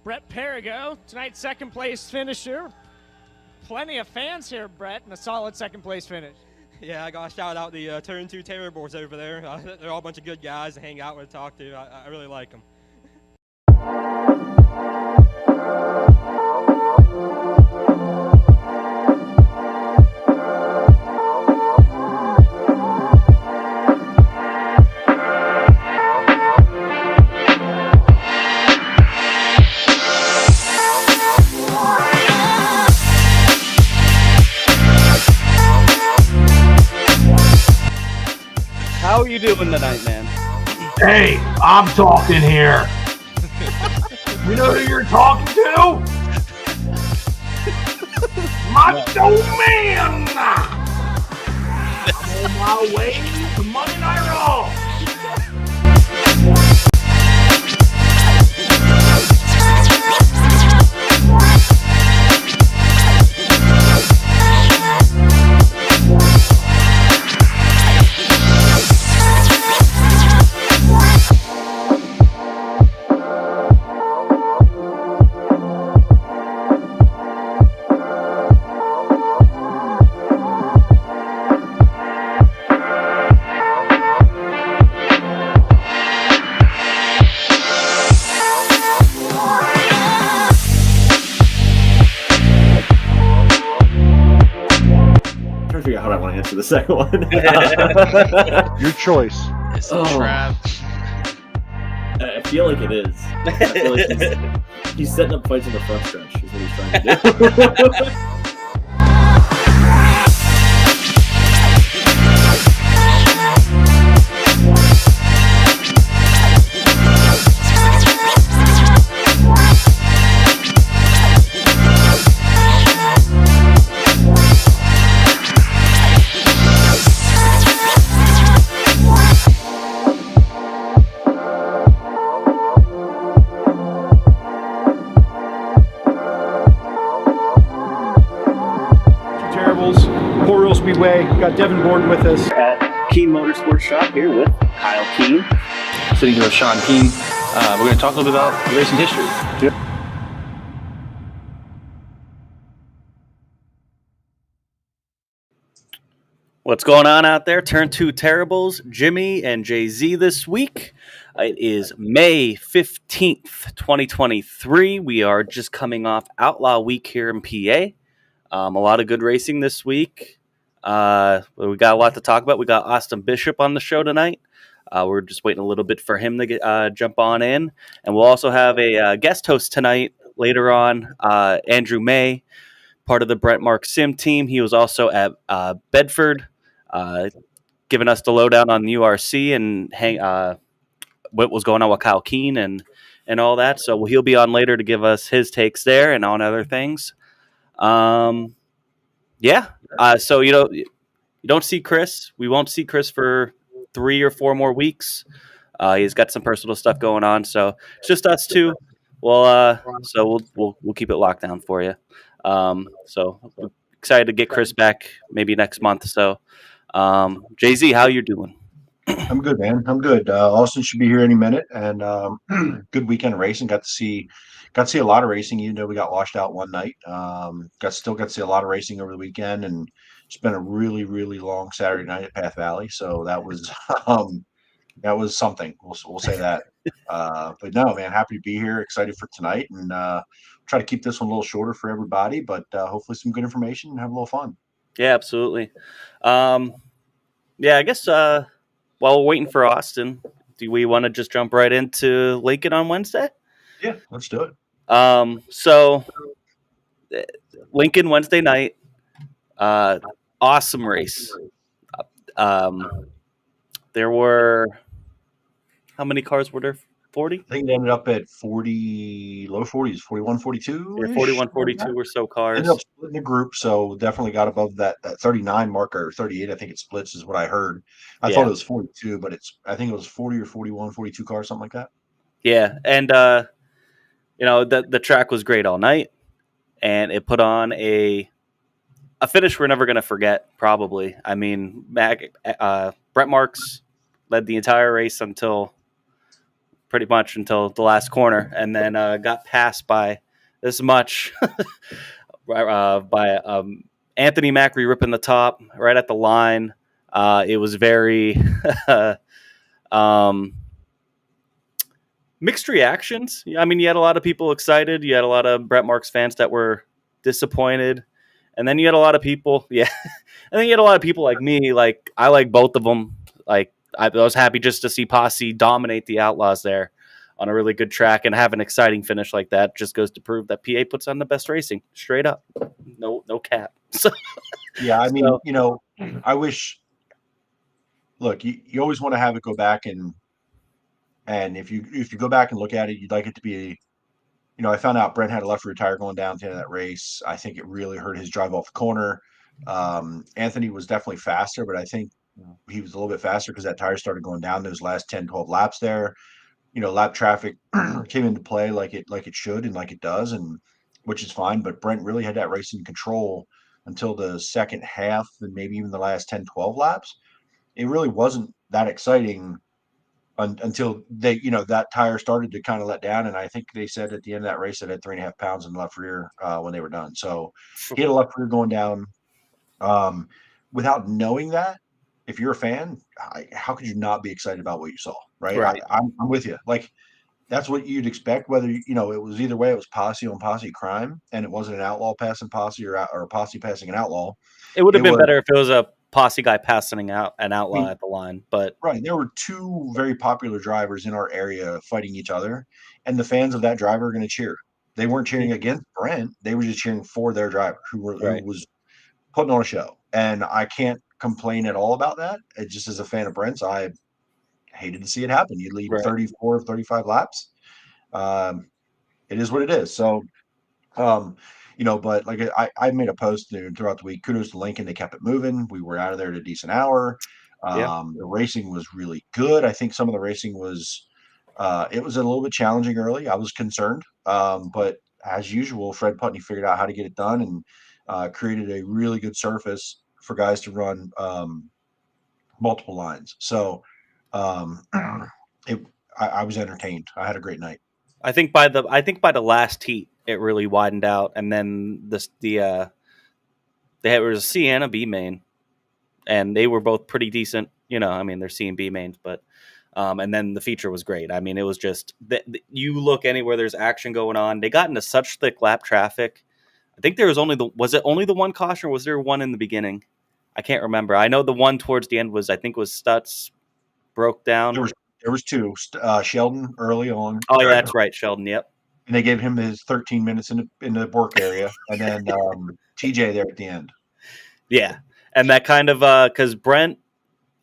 Brett Perigo, tonight's second place finisher. Plenty of fans here, Brett, and a solid second place finish. Yeah, I got to shout out the Turn 2 Terribles over there. They're all a bunch of good guys to hang out with, talk to. I really like them. How are you doing tonight, man? Hey, I'm talking here. You know who you're talking to? Macho Man! I'm on my way to Monday Night Raw. The second one. Your choice. It's a trap. I feel like it is. I feel like he's setting up fights in the front stretch is what he's trying to do. Speedway. Got Devin Gordon with us at Keen Motorsports Shop here with Kyle Keen. Sitting here with Sean Keen. We're going to talk a little bit about racing history. Yep. What's going on out there? Turn 2 Terribles, Jimmy and Jay-Z this week. It is May 15th, 2023. We are just coming off Outlaw Week here in PA. A lot of good racing this week. We got a lot to talk about. We got Austin Bishop on the show tonight. We're just waiting a little bit for him to get, jump on in. And we'll also have a guest host tonight later on, Andrew May, part of the Brent Mark Sim team. He was also at Bedford, giving us the lowdown on URC and what was going on with Kyle Keen and all that. So he'll be on later to give us his takes there and on other things. So you don't see Chris. We won't see Chris for 3 or 4 more weeks. He's got some personal stuff going on, so it's just us two. We'll keep it locked down for you. So we're excited to get Chris back maybe next month. So, Jay-Z, how you doing? I'm good, man. I'm good. Austin should be here any minute, and good weekend of racing. Got to see a lot of racing, even though we got washed out one night. Got to see a lot of racing over the weekend, and it's been a really, really long Saturday night at Path Valley. So that was something. We'll say that. But no, man, happy to be here. Excited for tonight, and try to keep this one a little shorter for everybody, but hopefully some good information and have a little fun. Yeah, absolutely. I guess while we're waiting for Austin, do we want to just jump right into Lincoln on Wednesday? Yeah, let's do it. So Lincoln Wednesday night, awesome race. There were, how many cars were there? 40? I think they ended up at 40, low 40s, 41, 42. Yeah, 41, 42 or so cars. Ended up splitting the group, so definitely got above that 39 marker, 38. I think it splits is what I heard. I thought it was 42, but I think it was 40 or 41, 42 cars, something like that. Yeah, and the track was great all night, and it put on a finish we're never going to forget, probably. I mean, Brent Marks led the entire race until pretty much until the last corner, and then got passed by this much by Anthony Macri ripping the top right at the line. It was very mixed reactions. I mean, you had a lot of people excited. You had a lot of Brett Marks fans that were disappointed. And then you had a lot of people, and then you had a lot of people like me. Like, I like both of them. Like, I was happy just to see Posse dominate the Outlaws there on a really good track and have an exciting finish like that. Just goes to prove that PA puts on the best racing, straight up. No cap. So, yeah, I mean, I wish. Look, you always want to have it go back and if you go back and look at it, you'd like it to be. I found out Brent had a left rear tire going down to that race. I think it really hurt his drive off the corner. Anthony was definitely faster, but I think he was a little bit faster because that tire started going down those last 10, 12 laps there. Lap traffic came into play like it should and like it does, and which is fine. But Brent really had that race in control until the second half and maybe even the last 10, 12 laps. It really wasn't that exciting until they, that tire started to kind of let down. And I think they said at the end of that race it had 3.5 pounds in the left rear when they were done. So he had a left rear going down. Without knowing that, if you're a fan, how could you not be excited about what you saw? Right. I'm with you. Like, that's what you'd expect, whether, it was either way. It was Posse on Posse crime, and it wasn't an outlaw passing Posse or a Posse passing an outlaw. It would have been better if it was a Posse guy passing out an outlaw at the line, but right, there were two very popular drivers in our area fighting each other, and the fans of that driver are going to cheer. They weren't cheering against Brent; they were just cheering for their driver, who was putting on a show. And I can't complain at all about that. It just, as a fan of Brent's, I hated to see it happen. You lead 34, 35 laps. It is what it is. So, but like I made a post throughout the week. Kudos to Lincoln. They kept it moving. We were out of there at a decent hour. The racing was really good. I think some of the racing was, it was a little bit challenging early. I was concerned. But as usual, Fred Putney figured out how to get it done and created a really good surface for guys to run multiple lines. So I was entertained. I had a great night. I think by the last heat it really widened out, and then there was a C and a B main, and they were both pretty decent. I mean, they're C and B mains, but and then the feature was great. I mean, it was just you look anywhere there's action going on. They got into such thick lap traffic. I think there was only the one caution, or was there one in the beginning? I can't remember. I know the one towards the end was Stutz broke down. There was two. Sheldon early on. Oh yeah, that's right, Sheldon. Yep. And they gave him his 13 minutes in the work area, and then TJ there at the end. Yeah, and that kind of because Brent,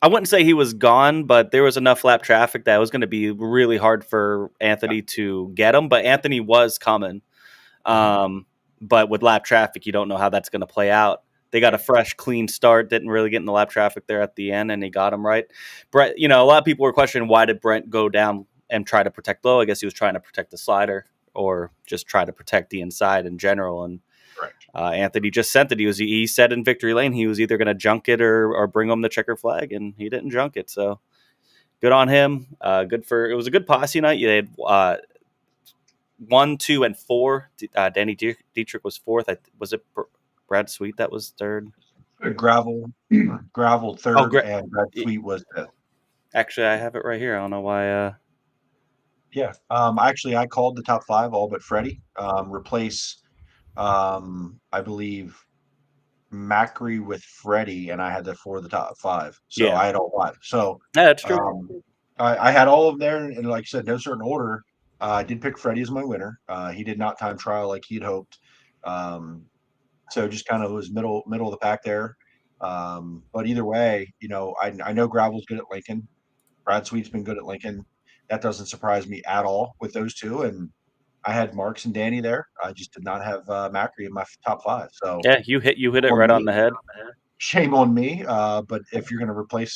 I wouldn't say he was gone, but there was enough lap traffic that it was going to be really hard for Anthony to get him. But Anthony was coming. But with lap traffic, you don't know how that's going to play out. They got a fresh, clean start, didn't really get in the lap traffic there at the end, and he got him right. Brent, a lot of people were questioning why did Brent go down and try to protect low. I guess he was trying to protect the slider or just try to protect the inside in general. And Anthony just sent it. He said in victory lane he was either going to junk it or bring home the checker flag, and he didn't junk it. So good on him. It was a good posse night. You had 1, 2, and 4. Danny Dietrich was fourth. Was it Brad Sweet that was third? Gravel third, and Brad Sweet was fifth. Actually, I have it right here. I don't know why. Yeah. Actually, I called the top 5 all but Freddie. Replace, I believe, Macri with Freddie, and I had the 4 of the top 5. So I had all 5. So that's true. I had all of them there, and like I said, no certain order. I did pick Freddie as my winner. He did not time trial like he'd hoped. So just kind of was middle of the pack there. But either way, I know Gravel's good at Lincoln. Brad Sweet's been good at Lincoln. That doesn't surprise me at all with those two. And I had Marks and Danny there. I just did not have Macri in my top 5. So yeah, you hit it right on the head. Shame on me. But if you're going to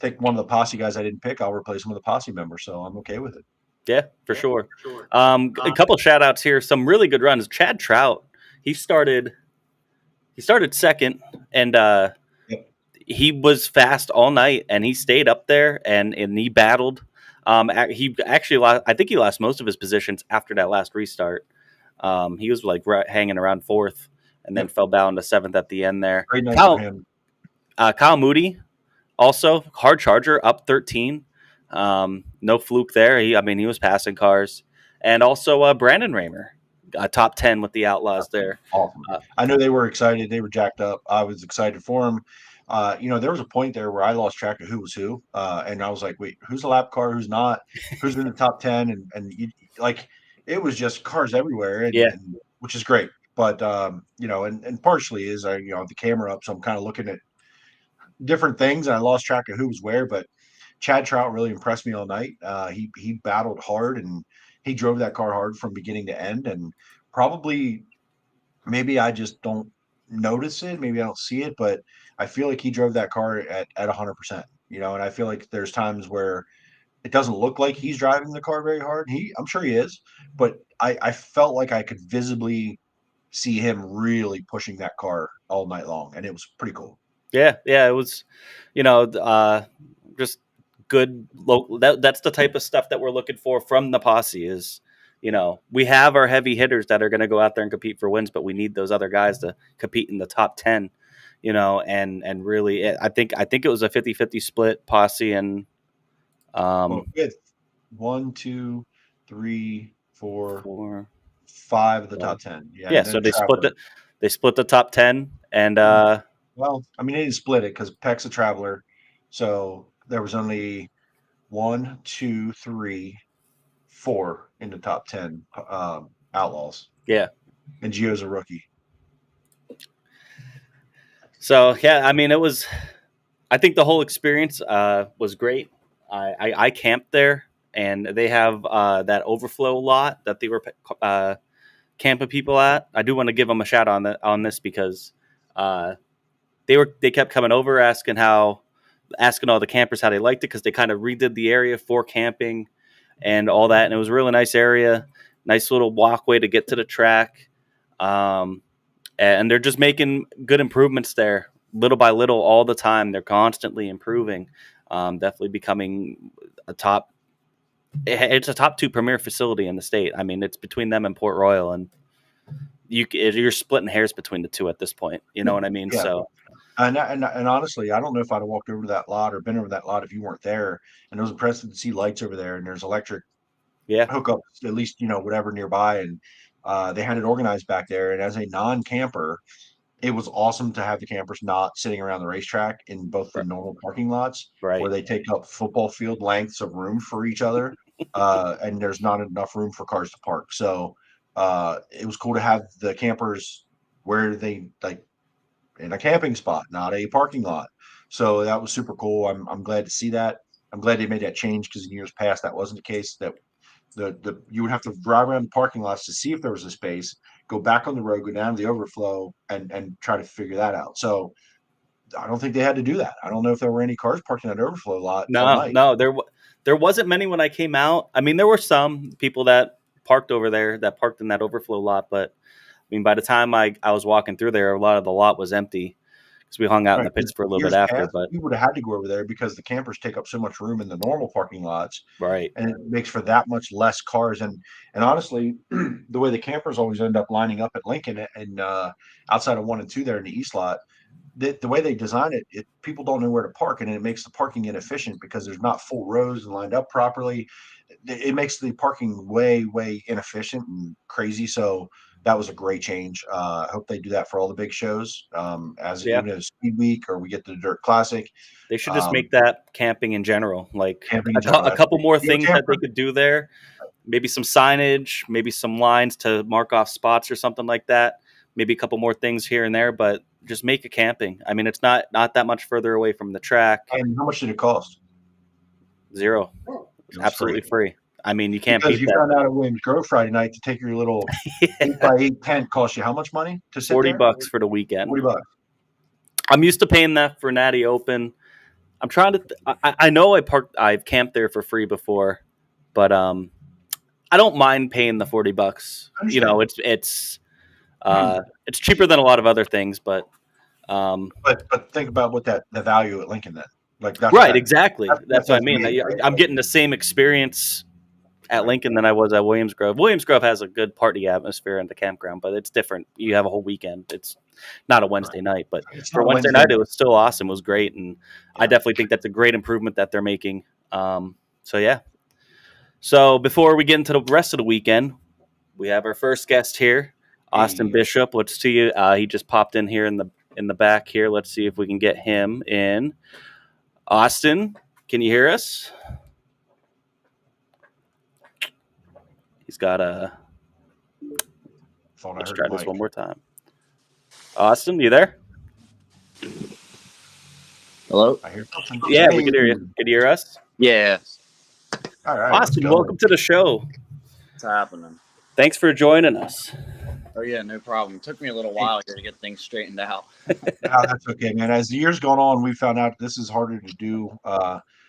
take one of the posse guys I didn't pick, I'll replace him with a posse member. So I'm okay with it. Yeah, for sure. A couple shout outs here. Some really good runs. Chad Trout, he started second, and he was fast all night, and he stayed up there and he battled. He actually lost, I think he lost most of his positions after that last restart. He was like hanging around fourth and then fell down to seventh at the end there. Great night for him. Kyle Moody, also hard charger, up 13. No fluke there. He was passing cars. And also Brandon Raymer, top 10 with the Outlaws there. Awesome. I know they were excited. They were jacked up. I was excited for them. There was a point there where I lost track of who was who. And I was like, wait, who's a lap car? Who's not? Who's in the top 10? And it was just cars everywhere. And which is great. But, and partially is, I have the camera up. So I'm kind of looking at different things. And I lost track of who was where. But Chad Trout really impressed me all night. He battled hard and he drove that car hard from beginning to end. And probably maybe I just don't notice it. Maybe I don't see it, but I feel like he drove that car at 100%, and I feel like there's times where it doesn't look like he's driving the car very hard. I'm sure he is, but I felt like I could visibly see him really pushing that car all night long. And it was pretty cool. Yeah. It was, just good local. That's the type of stuff that we're looking for from the posse is, we have our heavy hitters that are going to go out there and compete for wins, but we need those other guys to compete in the top 10, and really, I think it was a 50-50 split posse and, with 1, 2, 3, 4, 5 of the top 10. Yeah. So they split the top 10 and, well, they didn't split it because Peck's a traveler. So there was only 1, 2, 3, 4 in the top 10 Outlaws. Yeah. And Gio's a rookie. So, yeah, it was – I think the whole experience was great. I camped there, and they have that overflow lot that they were camping people at. I do want to give them a shout on this because they kept coming over asking all the campers how they liked it because they kind of redid the area for camping and all that. And it was a really nice area, nice little walkway to get to the track. And they're just making good improvements there little by little all the time. They're constantly improving, definitely becoming it's a top 2 premier facility in the state. It's between them and Port Royal, and you're splitting hairs between the two at this point. You know what I mean? Yeah. So. And honestly, I don't know if I'd have walked over to that lot or been over that lot if you weren't there. And it was impressive to see lights over there, and there's electric hookups, at least, whatever nearby. And they had it organized back there. And as a non-camper, it was awesome to have the campers not sitting around the racetrack in both the normal parking lots where they take up football field lengths of room for each other. And there's not enough room for cars to park. So it was cool to have the campers where they in a camping spot, not a parking lot. So that was super cool. I'm glad to see that. I'm glad they made that change because in years past that wasn't the case. That you would have to drive around the parking lots to see if there was a space, go back on the road, go down to the overflow, and try to figure that out. So I don't think they had to do that. I don't know if there were any cars parked in that overflow lot. No, there wasn't many when I came out. There were some people that parked over there that parked in that overflow lot, but by the time I was walking through there, a lot of the lot was empty because we hung out in the pits for a little bit after. But we would have had to go over there because the campers take up so much room in the normal parking lots, right? And it makes for that much less cars. And honestly, the way the campers always end up lining up at Lincoln and outside of 1 and 2 there in the east lot, the way they design it, people don't know where to park, and it makes the parking inefficient because there's not full rows and lined up properly. It makes the parking way, way inefficient and crazy. So that was a great change. I hope they do that for all the big shows. Even as Speed Week or we get the Dirt Classic. They should just make that camping in general, a couple more things that they could do there. Maybe some signage, maybe some lines to mark off spots or something like that. Maybe a couple more things here and there, but just make it camping. It's not that much further away from the track. And how much did it cost? $0. It's absolutely free. You can't beat that. You found out at Williams Grove Friday night to take your little 8x8 tent cost you how much money to sit $40 for the weekend. $40. I'm used to paying that for Natty Open. I'm trying to. I know I've camped there for free before, but I don't mind paying the $40. It's cheaper than a lot of other things, but think about what the value at Lincoln then. Like that's Right, exactly. That's what I mean. me, right? I'm getting the same experience at Lincoln than I was at Williams Grove. Williams Grove has a good party atmosphere in the campground, but it's different. You have a whole weekend. It's not a Wednesday night, but It's for not Wednesday Wednesday night, it was still awesome. It was great, and I Yeah. definitely think that's a great improvement that they're making. So yeah. So before we get into the rest of the weekend, we have our first guest here, Austin Hey. Bishop. Let's see you. He just popped in here in the back here. Let's see if we can get him in. Austin, can you hear us? He's got a. Thought I Let's heard try a this mic. one more time. Austin, you there? Hello? I hear something. Yeah, we Hey. can hear you. Can you hear us? Yeah. All right, let's Austin, go. welcome to the show. What's happening? Thanks for joining us. Oh, yeah, no problem. Took me a little while here to get things straightened out. No, that's okay, man. As the years gone on, we found out this is harder to do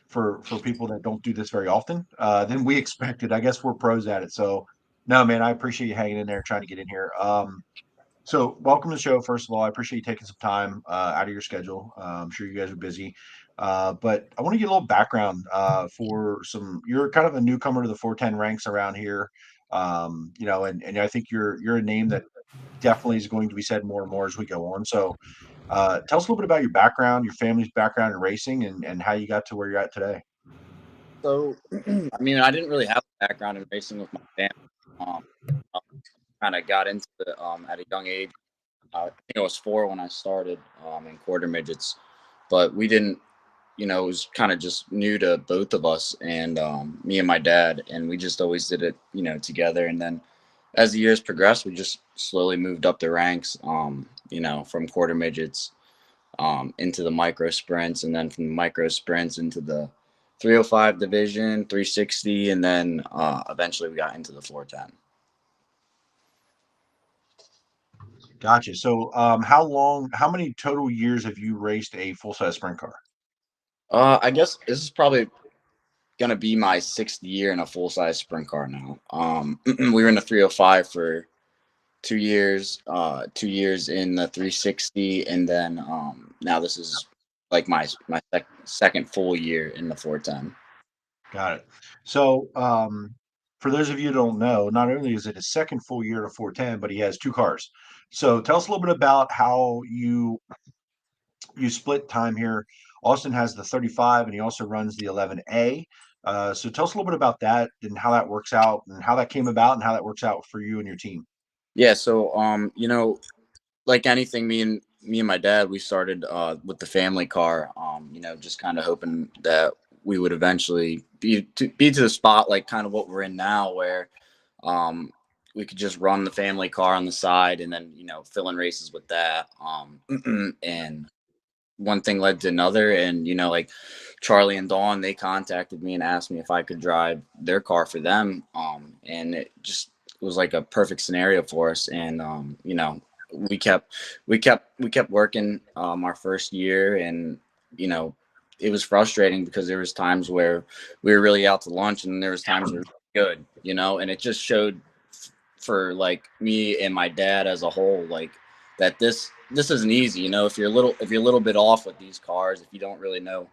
for people that don't do this very often than we expected. I guess we're pros at it. So, no, man, I appreciate you hanging in there, trying to get in here. So, welcome to the show. First of all, I appreciate you taking some time out of your schedule. I'm sure you guys are busy, but I want to get a little background for some. You're kind of a newcomer to the 410 ranks around here, and I think you're a name that definitely is going to be said more and more as we go on. So, tell us a little bit about your background, your family's background in racing, and how you got to where you're at today. So, I mean, I didn't really have a background in racing with my family. I kind of got into it at a young age. I think I was 4 when I started in quarter midgets, but we didn't, it was kind of just new to both of us and me and my dad, and we just always did it, together. And then as the years progressed, we just slowly moved up the ranks, from quarter midgets into the micro sprints, and then from the micro sprints into the 305 division, 360, and then eventually we got into the 410. Gotcha. So, how many total years have you raced a full size sprint car? I guess this is probably gonna be my 6th year in a full size sprint car now. We were in the 305 for 2 years, 2 years in the 360, and then now this is like my second full year in the 410. Got it. So, for those of you who don't know, not only is it his second full year at a 410, but he has 2 cars. So, tell us a little bit about how you split time here. Austin has the 35, and he also runs the 11A. So, tell us a little bit about that and how that works out, and how that came about, and how that works out for you and your team. Yeah, so like anything, me and my dad, we started with the family car. Just kind of hoping that we would eventually be to the spot like kind of what we're in now, where we could just run the family car on the side and then fill in races with that. And one thing led to another, and like Charlie and Dawn, they contacted me and asked me if I could drive their car for them. And it just was like a perfect scenario for us. And we kept working our first year, and it was frustrating because there was times where we were really out to lunch, and there was times we were good, and it just showed for like me and my dad as a whole, like that this isn't easy. If you're a little bit off with these cars, if you don't really know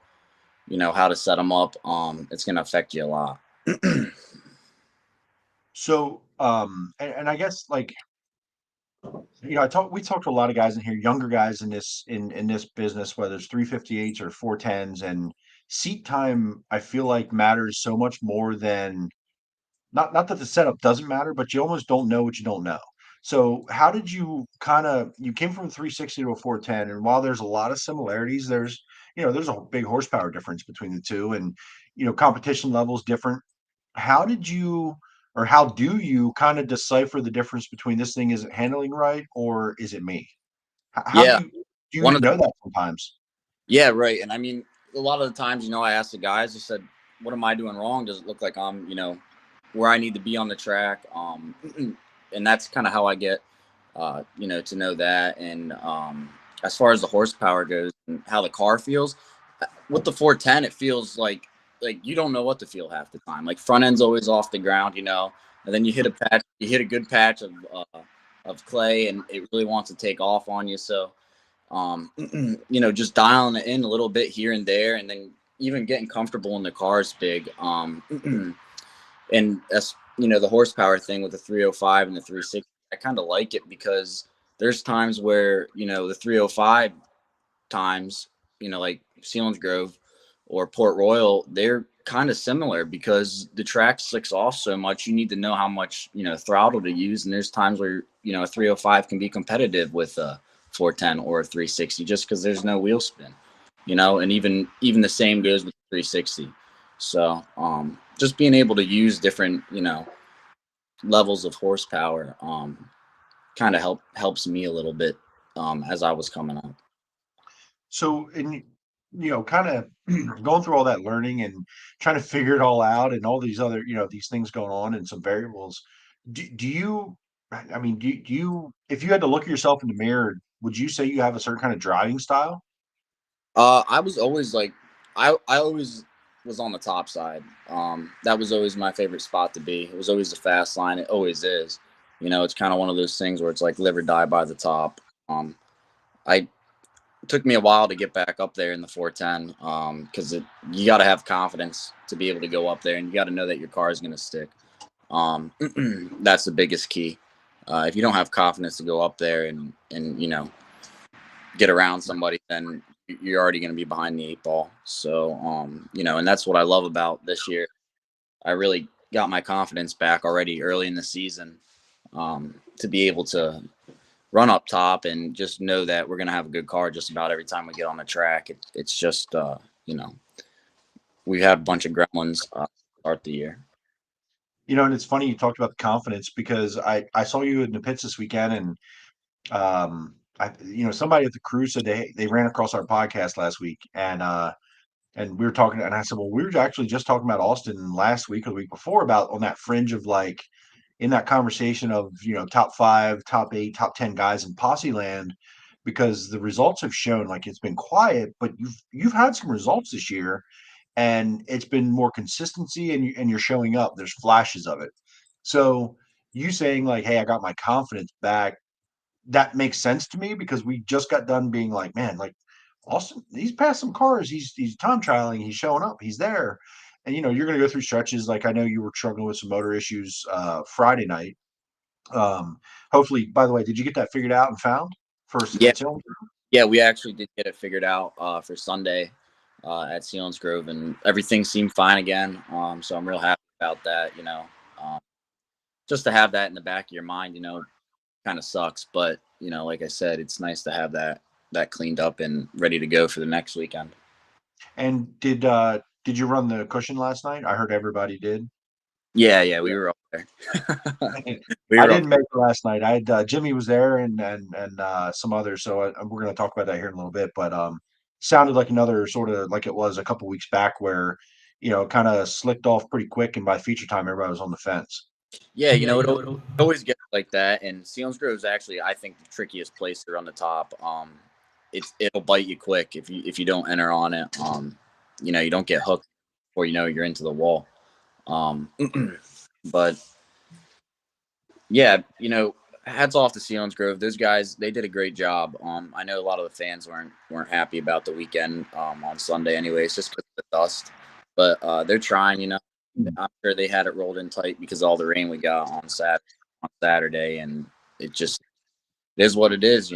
how to set them up, it's going to affect you a lot. So, and I guess like, we talked to a lot of guys in here, younger guys in this business, whether it's 358s or 410s, and seat time, I feel like matters so much more than not that the setup doesn't matter, but you almost don't know what you don't know. So how did you you came from a 360 to a 410, and while there's a lot of similarities, there's a big horsepower difference between the two, and competition levels different. How did you, or how do you kind of decipher the difference between this thing isn't handling right, or is it me? How Yeah. do you even know that sometimes? Yeah, right. And I mean, a lot of the times, I asked the guys, I said, what am I doing wrong? Does it look like I'm, where I need to be on the track? And that's kind of how I get, to know that. And as far as the horsepower goes and how the car feels, with the 410, it feels like you don't know what to feel half the time. Like front end's always off the ground, and then you hit a good patch of clay, and it really wants to take off on you. So Just dialing it in a little bit here and there, and then even getting comfortable in the car is big. And that's, the horsepower thing with the 305 and the 360, I kind of like it because there's times where, the 305 times, like Selinsgrove or Port Royal, they're kind of similar because the track slicks off so much. You need to know how much, throttle to use. And there's times where, a 305 can be competitive with a 410 or a 360 just because there's no wheel spin, and even the same goes with 360. So just being able to use different, levels of horsepower kind of helps me a little bit as I was coming up. So, and kind of going through all that learning and trying to figure it all out, and all these other, these things going on and some variables. Do you? I mean, do you? If you had to look at yourself in the mirror, would you say you have a certain kind of driving style? I was always like, I always was on the top side. That was always my favorite spot to be. It was always the fast line. It always is. It's kind of one of those things where it's like live or die by the top. It took me a while to get back up there in the 410 because you got to have confidence to be able to go up there, and you got to know that your car is going to stick. That's the biggest key. If you don't have confidence to go up there and get around somebody, then you're already going to be behind the 8-ball. So, and that's what I love about this year. I really got my confidence back already early in the season to be able to run up top and just know that we're going to have a good car just about every time we get on the track. It's just, we have a bunch of gremlins start the year. And it's funny you talked about the confidence because I saw you in the pits this weekend, and somebody at the crew said they ran across our podcast last week, and we were talking, and I said, well, we were actually just talking about Austin last week or the week before about on that fringe of like in that conversation of top 5, top 8, top 10 guys in Posse land, because the results have shown like it's been quiet, but you've had some results this year, and it's been more consistency, and you're showing up. There's flashes of it. So you saying like, hey, I got my confidence back, that makes sense to me because we just got done being like, man, like Austin, he's passed some cars, he's time trialing, he's showing up, he's there. And you're going to go through stretches. Like I know you were struggling with some motor issues Friday night. Hopefully, by the way, did you get that figured out and found first? Yeah, we actually did get it figured out for Sunday at Selinsgrove, and everything seemed fine again. So I'm real happy about that. Just to have that in the back of your mind, kind of sucks, but like I said, it's nice to have that cleaned up and ready to go for the next weekend. And did you run the cushion last night? I heard everybody did. Yeah, we were up there. I didn't make it last night. I had Jimmy was there and some others, so we're going to talk about that here in a little bit. But sounded like another sort of like it was a couple weeks back where kind of slicked off pretty quick, and by feature time everybody was on the fence. Yeah, it always gets like that, and Selinsgrove is actually, I think, the trickiest place to run the top. It'll bite you quick if you don't enter on it. You don't get hooked before you're into the wall. But yeah, hats off to Selinsgrove. Those guys, they did a great job. I know a lot of the fans weren't happy about the weekend on Sunday, anyways, just because of the dust. But they're trying. I'm sure they had it rolled in tight because of all the rain we got on Saturday, and it is what it is.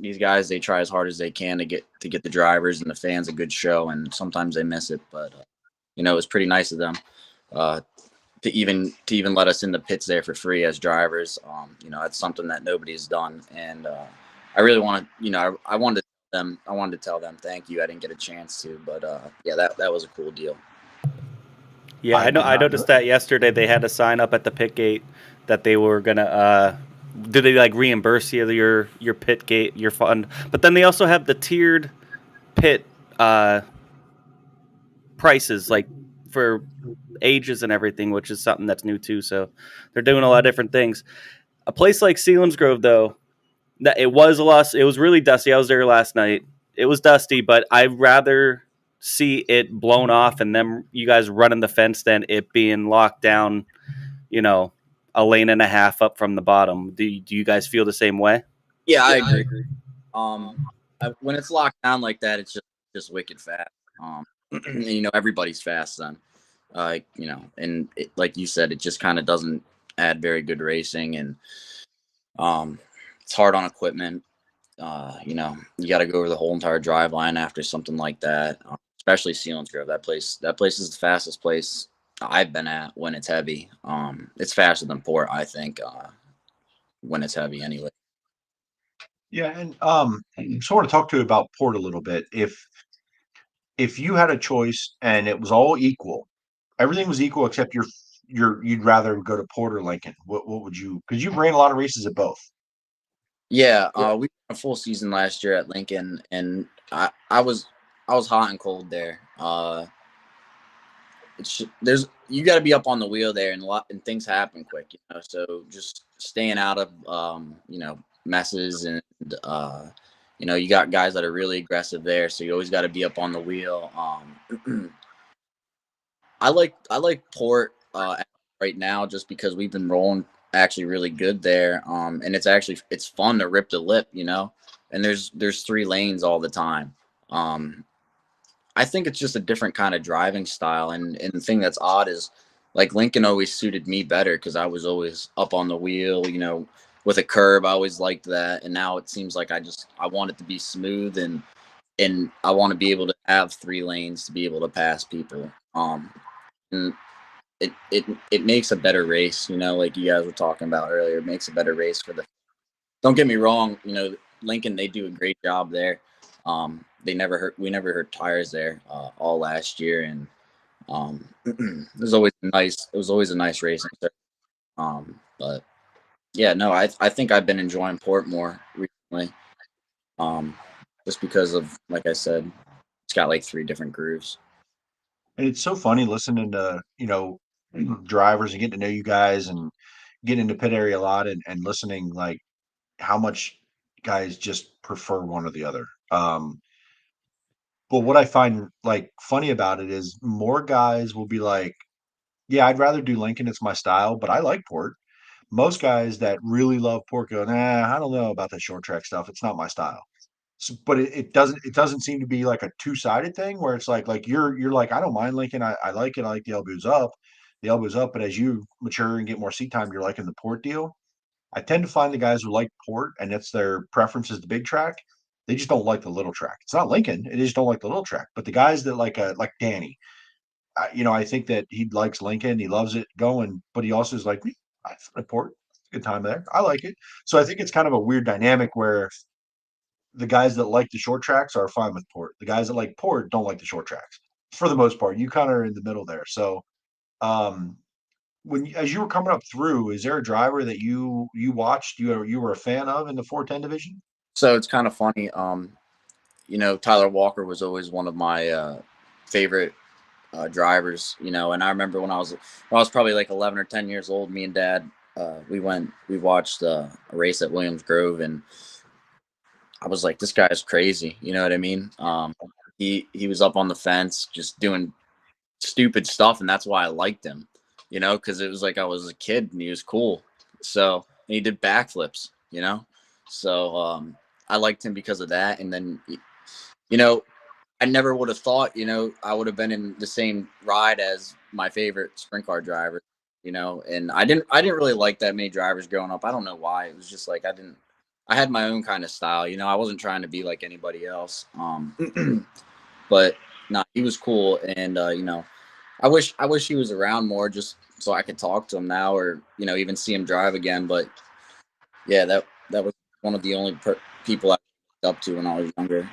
These guys, they try as hard as they can to get the drivers and the fans a good show, and sometimes they miss it. But it was pretty nice of them to even let us in the pits there for free as drivers. That's something that nobody's done, and I really want to. I wanted to tell them thank you. I didn't get a chance to, but yeah, that was a cool deal. Yeah, I noticed that yesterday they had a sign up at the pit gate that they were gonna. Did they like reimburse you your pit gate, your fund? But then they also have the tiered pit prices, like for ages and everything, which is something that's new too. So they're doing a lot of different things. A place like Selinsgrove, though, it was a loss. It was really dusty. I was there last night. It was dusty, but I'd rather see it blown off and then you guys running the fence than it being locked down, a lane and a half up from the bottom. Do you guys feel the same way? Yeah, I agree. When it's locked down like that, it's just wicked fast. And, you know, everybody's fast then. You know, and like you said, it just kind of doesn't add very good racing, and it's hard on equipment. You know, you got to go over the whole entire drive line after something like that, especially Selinsgrove. That place is the fastest place I've been at when it's heavy. It's faster than Port, I think, when it's heavy anyway. Yeah, and so I want to talk to you about Port a little bit. If you had a choice and it was all equal, everything was equal except you'd rather go to Port or Lincoln. What would you? Because you ran a lot of races at both. Yeah, we ran a full season last year at Lincoln, and I was hot and cold there. You got to be up on the wheel there, and things happen quick, you know. So just staying out of you know, messes, and you know, you got guys that are really aggressive there, so you always got to be up on the wheel. I like Port right now just because we've been rolling actually really good there, and it's fun to rip the lip, you know. And there's 3 lanes all the time. I think it's just a different kind of driving style, and the thing that's odd is, like, Lincoln always suited me better because I was always up on the wheel, you know, with a curb. I always liked that, and now it seems like I want it to be smooth, and I want to be able to have 3 lanes to be able to pass people. And it makes a better race, you know, like you guys were talking about earlier. It makes a better race for the. Don't get me wrong, you know, Lincoln, they do a great job there. We never hurt tires there all last year, and it was always a nice racing. But yeah, no, I think I've been enjoying Port more recently, just because of, like I said, it's got like 3 different grooves. And it's so funny listening to, you know, drivers and getting to know you guys and getting into pit area a lot and listening like how much guys just prefer one or the other. But what I find like funny about it is more guys will be like, yeah, I'd rather do Lincoln. It's my style, but I like Port. Most guys that really love Port go, nah, I don't know about the short track stuff. It's not my style. So, but it doesn't seem to be like a two-sided thing where it's like you're like, I don't mind Lincoln. I like it. I like the elbows up. The elbows up. But as you mature and get more seat time, you're liking the Port deal. I tend to find the guys who like Port and it's their preference is the big track. They just don't like the little track. It's not Lincoln. They just don't like the little track. But the guys that like Danny, you know, I think that he likes Lincoln. He loves it going, but he also is like, I Port. Good time there. I like it. So I think it's kind of a weird dynamic where the guys that like the short tracks are fine with Port. The guys that like Port don't like the short tracks for the most part. You kind of are in the middle there. So, um, as you were coming up through, is there a driver that you watched you were a fan of in the 410 division? So it's kind of funny. You know, Tyler Walker was always one of my favorite drivers. You know, and I remember when I was probably like 11 or 10 years old. Me and Dad, we watched a race at Williams Grove, and I was like, this guy is crazy. You know what I mean? He was up on the fence just doing stupid stuff, and that's why I liked him. You know, because it was like I was a kid and he was cool. So, and he did backflips. You know, so I liked him because of that. And then, you know, I never would have thought, you know, I would have been in the same ride as my favorite sprint car driver. You know, and I didn't really like that many drivers growing up. I don't know why. It was just like I had my own kind of style. You know, I wasn't trying to be like anybody else. But no, he was cool, and you know, I wish he was around more just so I could talk to him now, or, you know, even see him drive again. But yeah, that was one of the only people I looked up to when I was younger.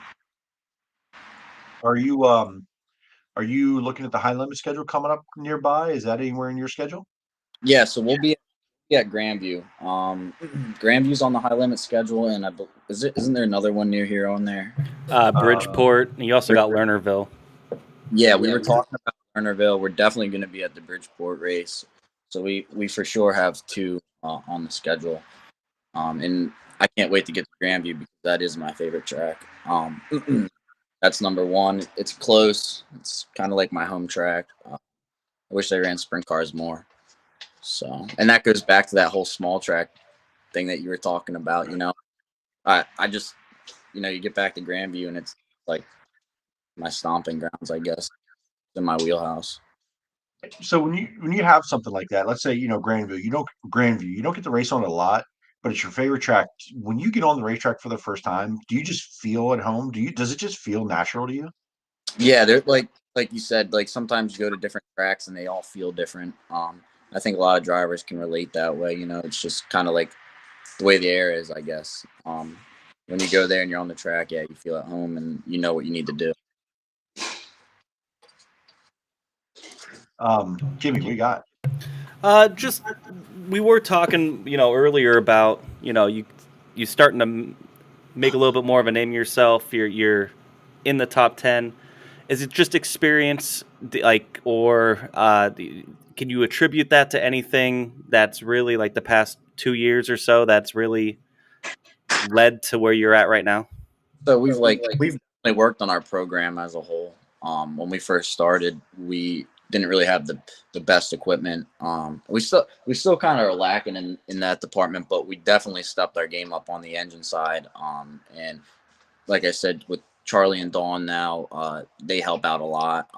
Are you looking at the high limit schedule coming up nearby? Is that anywhere in your schedule? Yeah, so we'll be at Grandview. Grandview's on the high limit schedule, and isn't there another one near here on there? Bridgeport. You also got Lernerville. Yeah, we were talking about Lernerville. We're definitely going to be at the Bridgeport race, so we for sure have 2 on the schedule. And I can't wait to get to Grandview because that is my favorite track. That's number 1. It's close. It's kind of like my home track. I wish they ran sprint cars more. So, and that goes back to that whole small track thing that you were talking about. You know, I you get back to Grandview and it's like my stomping grounds, I guess, in my wheelhouse. So when you have something like that, let's say Grandview, you don't get to race on it a lot, but it's your favorite track. When you get on the racetrack for the first time, do you just feel at home? Does it just feel natural to you? Yeah, they're like you said, like sometimes you go to different tracks and they all feel different. I think a lot of drivers can relate that way. It's just kind of like the way the air is, I guess. When you go there and you're on the track, yeah, you feel at home and you know what you need to do. Jimmy, we got. Just we were talking, earlier about, you starting to make a little bit more of a name yourself. You're in the top 10. Is it just experience, or can you attribute that to anything that's really like the past 2 years or so that's really led to where you're at right now? So we've definitely worked on our program as a whole. When we first started, we didn't really have the best equipment. We still kind of are lacking in that department, but we definitely stepped our game up on the engine side. And like I said, with Charlie and Dawn now, they help out a lot.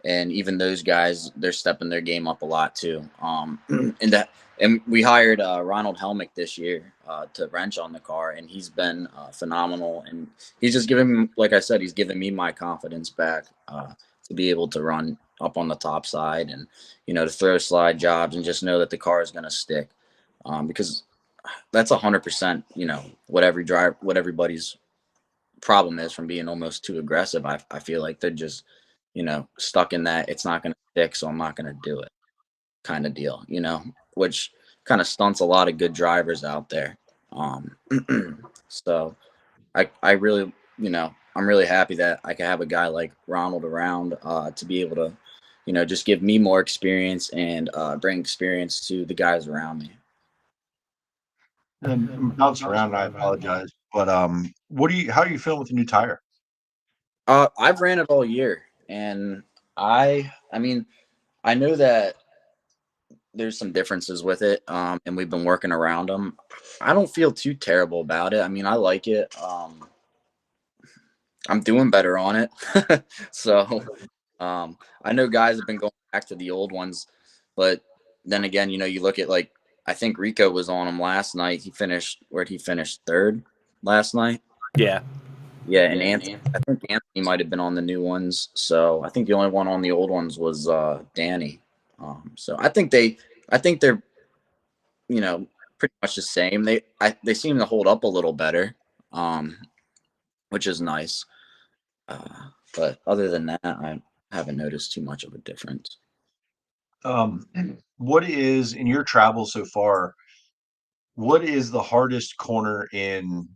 And even those guys, they're stepping their game up a lot too. And we hired Ronald Helmick this year to wrench on the car, and he's been phenomenal. And he's just like I said, he's given me my confidence back to be able to run up on the top side and, to throw slide jobs and just know that the car is going to stick. Because that's 100%, what everybody's problem is from being almost too aggressive. I feel like they're just, stuck in that it's not going to stick, so I'm not going to do it kind of deal, which kind of stunts a lot of good drivers out there. So I really, I'm really happy that I can have a guy like Ronald around to be able to, just give me more experience and bring experience to the guys around me. And I'm bouncing around, and I apologize, but how are you feeling with the new tire? I've ran it all year, and I mean, I know that there's some differences with it, and we've been working around them. I don't feel too terrible about it. I mean, I like it. I'm doing better on it. So I know guys have been going back to the old ones, but then again, you look at I think Rico was on him last night. Where'd he finish? Third last night? Yeah. Yeah, and I think Anthony might have been on the new ones. So I think the only one on the old ones was Danny. So I think they're, pretty much the same. They seem to hold up a little better, which is nice. But other than that, I haven't noticed too much of a difference. What is in your travels so far? What is the hardest corner in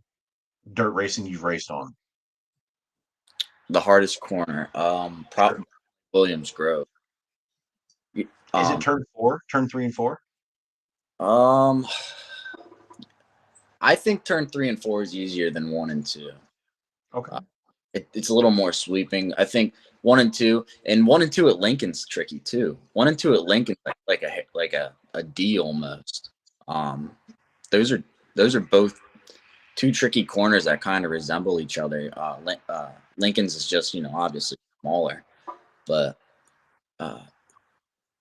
dirt racing you've raced on? The hardest corner, probably Williams Grove. Is it turn 3 and 4? I think turn 3 and 4 is easier than 1 and 2. Okay. It's a little more sweeping. I think 1 and 2 at Lincoln's tricky too. 1 and 2 at Lincoln like a D almost. Those are both two tricky corners that kind of resemble each other. Lincoln's is just obviously smaller, but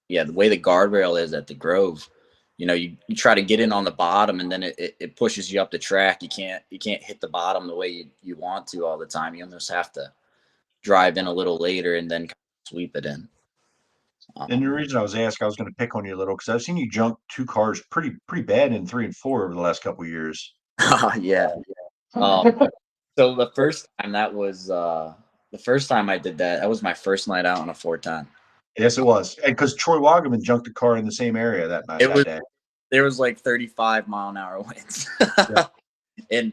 yeah, the way the guardrail is at the Grove, you try to get in on the bottom and then it pushes you up the track. You can't hit the bottom the way you want to all the time. You almost have to drive in a little later and then sweep it in. And the reason I was asking, I was going to pick on you a little because I've seen you jump two cars pretty bad in 3 and 4 over the last couple of years. Yeah. So the first time I did that was my first night out on a 410. Yes, it was. And because Troy Wagaman junked a car in the same area that night. Day. There was like 35-mile-an-hour winds. Yeah. And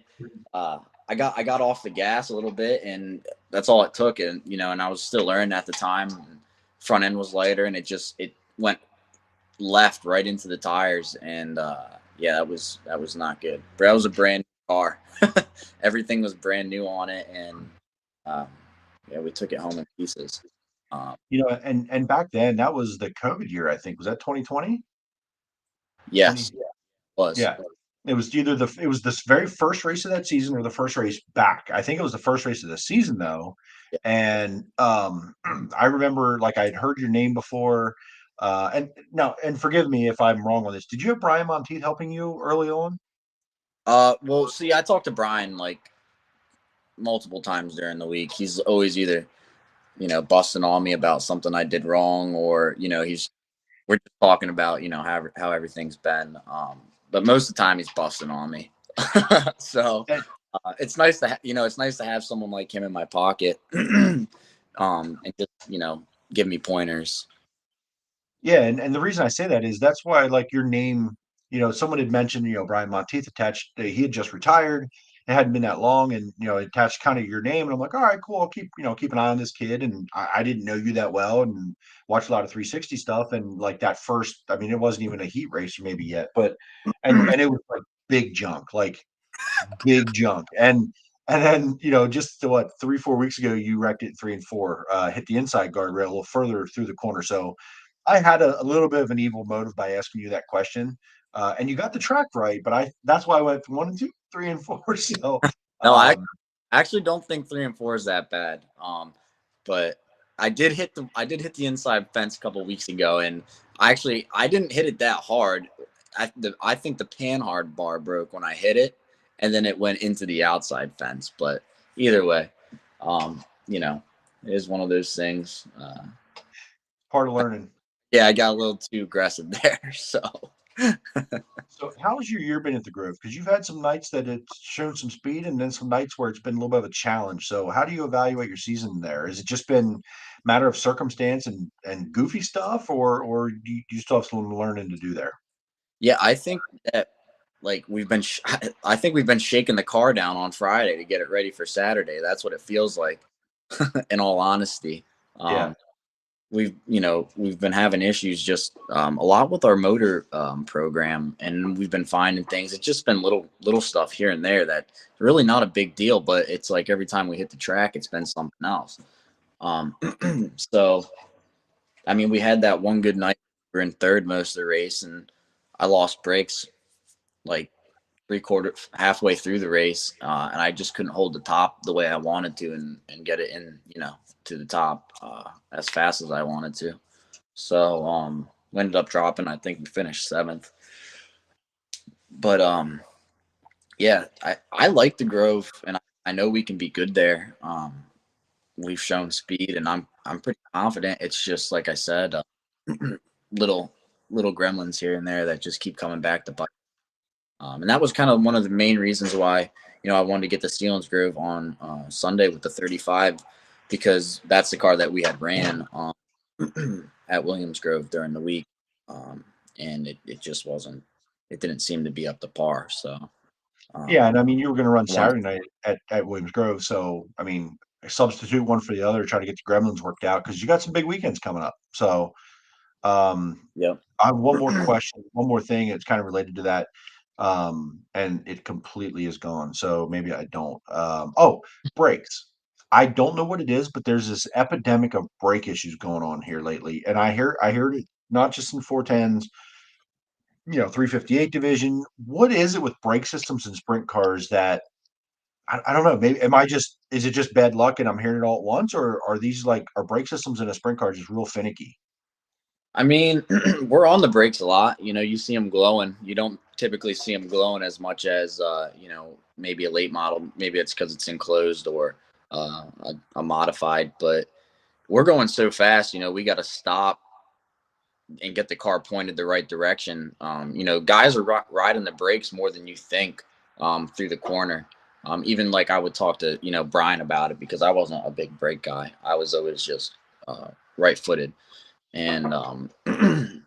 I got off the gas a little bit, and that's all it took. And and I was still learning at the time. Front end was lighter, and it went left right into the tires, and yeah, that was not good. But that was a brand new car. Everything was brand new on it, and yeah, we took it home in pieces. And back then that was the COVID year, I think. Was that 2020? Yes, it was. Yeah. It was it was this very first race of that season or the first race back. I think it was the first race of the season though. Yeah. And I remember like I'd heard your name before. And forgive me if I'm wrong on this. Did you have Brian Monteith helping you early on? Well, see, I talked to Brian like multiple times during the week. He's always either, busting on me about something I did wrong, or we're just talking about how everything's been. But most of the time he's busting on me. So it's nice to it's nice to have someone like him in my pocket, and just give me pointers. Yeah, and the reason I say that is that's why like your name, someone had mentioned, Brian Monteith attached, he had just retired. It hadn't been that long, and it attached kind of your name, and I'm like, all right, cool. I'll keep an eye on this kid, and I didn't know you that well, and watched a lot of 360 stuff, and like that first, I mean, it wasn't even a heat race maybe yet, but and it was like big junk, and then just what 3-4 weeks ago you wrecked it 3 and 4, hit the inside guardrail a little further through the corner. So I had a little bit of an evil motive by asking you that question, and you got the track right. But that's why I went 1 and 2, 3 and 4. So No, I actually don't think 3 and 4 is that bad. But I did hit the inside fence a couple of weeks ago, and I didn't hit it that hard. I think the panhard bar broke when I hit it, and then it went into the outside fence. But either way, it is one of those things. Part of learning. Yeah, I got a little too aggressive there. So So how's your year been at the Grove? Because you've had some nights that it's shown some speed, and then some nights where it's been a little bit of a challenge. So how do you evaluate your season there? Has it just been matter of circumstance and goofy stuff, or do you still have some learning to do there? yeah, I think that like I think we've been shaking the car down on Friday to get it ready for Saturday. That's what it feels like, in all honesty. Yeah. We've been having issues just a lot with our motor program, and we've been finding things. It's just been little stuff here and there that really not a big deal, but it's like every time we hit the track, it's been something else. So I mean, we had that one good night. We were in third most of the race, and I lost brakes like halfway through the race, and I just couldn't hold the top the way I wanted to, and get it in, to the top as fast as I wanted to. So we ended up dropping. I think we finished 7th. But yeah, I like the Grove, and I know we can be good there. We've shown speed, and I'm pretty confident. It's just like I said, little gremlins here and there that just keep coming back to bite. And that was kind of one of the main reasons why, I wanted to get the Selinsgrove on Sunday with the 35, because that's the car that we had ran at Williamsgrove during the week. And it just wasn't, it didn't seem to be up to par. So, Yeah. And I mean, you were going to run Saturday night at Williams Grove. So, I mean, substitute one for the other, try to get the gremlins worked out because you got some big weekends coming up. So, yeah. I have one more question, one more thing. It's kind of related to that. And it completely is gone. So maybe I don't. Brakes. I don't know what it is, but there's this epidemic of brake issues going on here lately. And I heard it not just in 410s, 358 division. What is it with brake systems in sprint cars that I don't know? Maybe is it just bad luck and I'm hearing it all at once, or are brake systems in a sprint car just real finicky? I mean, we're on the brakes a lot. You see them glowing. You don't typically see them glowing as much as, maybe a late model. Maybe it's because it's enclosed or a modified. But we're going so fast, we got to stop and get the car pointed the right direction. Guys are riding the brakes more than you think through the corner. Even like I would talk to, Brian about it, because I wasn't a big brake guy. I was always just right-footed. And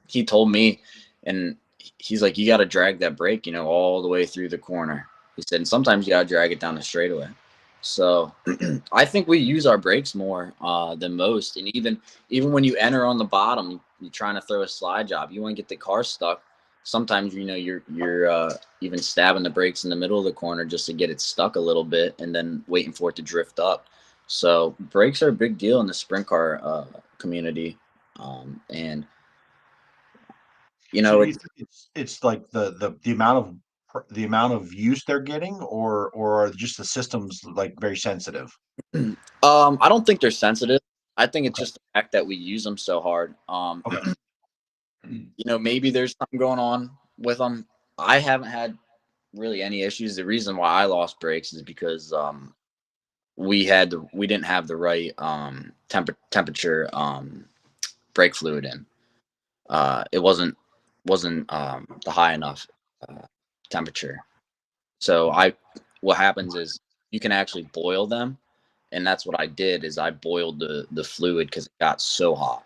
he told me, and he's like, you got to drag that brake, all the way through the corner. He said, and sometimes you got to drag it down the straightaway. So I think we use our brakes more than most. And even when you enter on the bottom, you're trying to throw a slide job, you want to get the car stuck. Sometimes, you're even stabbing the brakes in the middle of the corner just to get it stuck a little bit and then waiting for it to drift up. So brakes are a big deal in the sprint car community. And So it's like the amount of the amount of use they're getting, or are just the systems like very sensitive? I don't think they're sensitive. I think it's Okay. just the fact that we use them so hard. Okay. Maybe there's something going on with them. I haven't had really any issues. The reason why I lost brakes is because we didn't have the right temperature brake fluid in. It wasn't the high enough temperature. So what happens is you can actually boil them, and that's what I did. Is I boiled the fluid because it got so hot.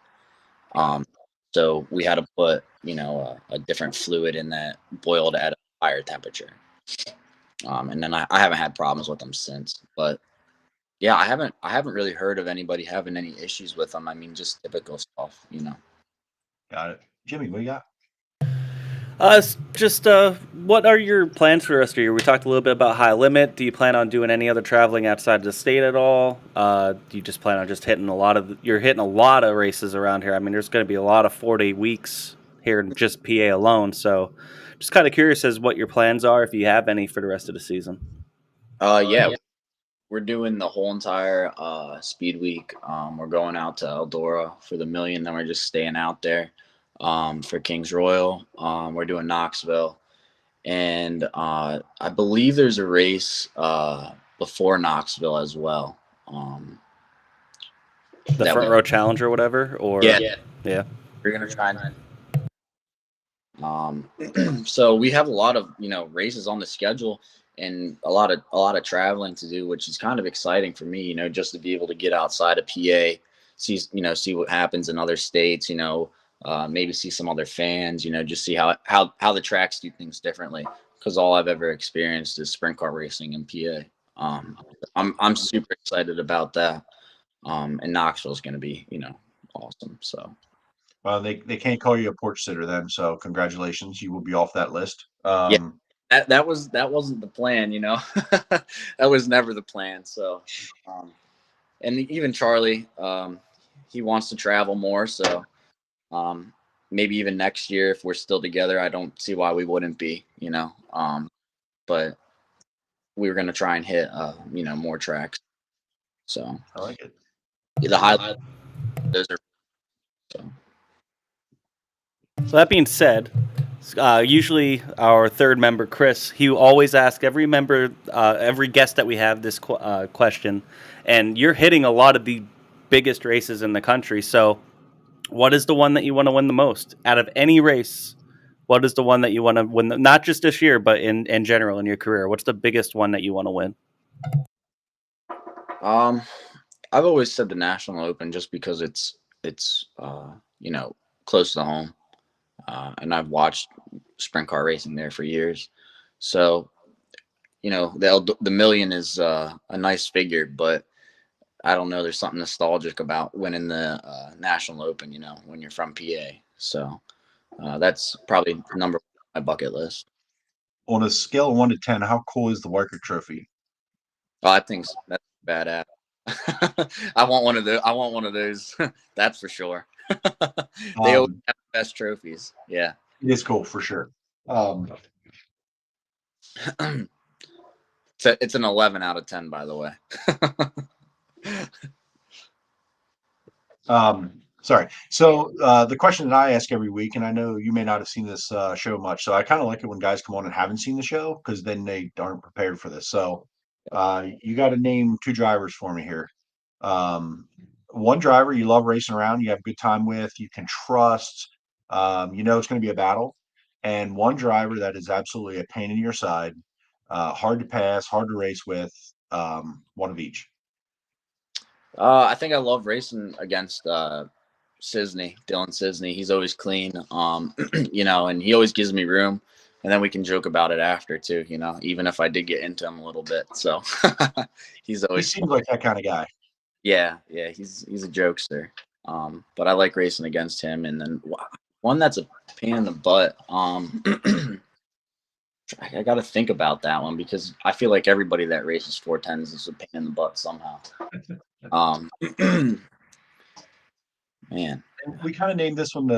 So we had to put a different fluid in that boiled at a higher temperature. And then I haven't had problems with them since. But yeah, I haven't really heard of anybody having any issues with them. I mean, just typical stuff. Got it. Jimmy, what you got? Just what are your plans for the rest of the year? We talked a little bit about high limit. Do you plan on doing any other traveling outside the state at all? Do you just plan on just hitting you're hitting a lot of races around here? I mean, there's going to be a lot of 4-day weeks here in just PA alone. So just kind of curious as what your plans are, if you have any, for the rest of the season. Yeah, we're doing the whole entire speed week. We're going out to Eldora for the million, then we're just staying out there for Kings Royal. We're doing Knoxville, and I believe there's a race before Knoxville as well. The front row challenge or whatever, or yeah, we're gonna try and so we have a lot of races on the schedule and a lot of traveling to do, which is kind of exciting for me, just to be able to get outside of PA, see what happens in other states, maybe see some other fans, just see how the tracks do things differently, because all I've ever experienced is sprint car racing in PA. I'm super excited about that. And Knoxville is going to be, awesome. So, Well, they can't call you a porch sitter then, so congratulations, you will be off that list. yeah, that wasn't the plan, that was never the plan. So, and even Charlie, he wants to travel more. So, maybe even next year, if we're still together, I don't see why we wouldn't be, but we were going to try and hit, more tracks. So I like it. The highlight, those are. So that being said, usually our third member, Chris, he always asks every member, every guest that we have this question, and you're hitting a lot of the biggest races in the country. So what is the one that you want to win the most out of any race? What is the one that you want to win? Not just this year, but in general in your career. What's the biggest one that you want to win? I've always said the National Open just because it's close to home, and I've watched sprint car racing there for years. So, the million is a nice figure, but I don't know. There's something nostalgic about winning the National Open, when you're from PA. So that's probably number one on my bucket list. On a scale of 1 to 10, how cool is the Weicker Trophy? Oh, I think that's badass. I want one of those. That's for sure. They always have the best trophies. Yeah, it is cool for sure. It's an 11 out of 10, by the way. Sorry. So the question that I ask every week, and I know you may not have seen this show much, so I kind of like it when guys come on and haven't seen the show, because then they aren't prepared for this. So you got to name 2 drivers for me here. One driver you love racing around, you have a good time with, you can trust, it's going to be a battle. And one driver that is absolutely a pain in your side, hard to pass, hard to race with, one of each. I think I love racing against Dylan Cisney. He's always clean, and he always gives me room. And then we can joke about it after too, even if I did get into him a little bit. So he seems like that kind of guy. Yeah, he's a jokester. But I like racing against him. And then one that's a pain in the butt. I got to think about that one, because I feel like everybody that races 410s is a pain in the butt somehow. Man, And we kind of named this one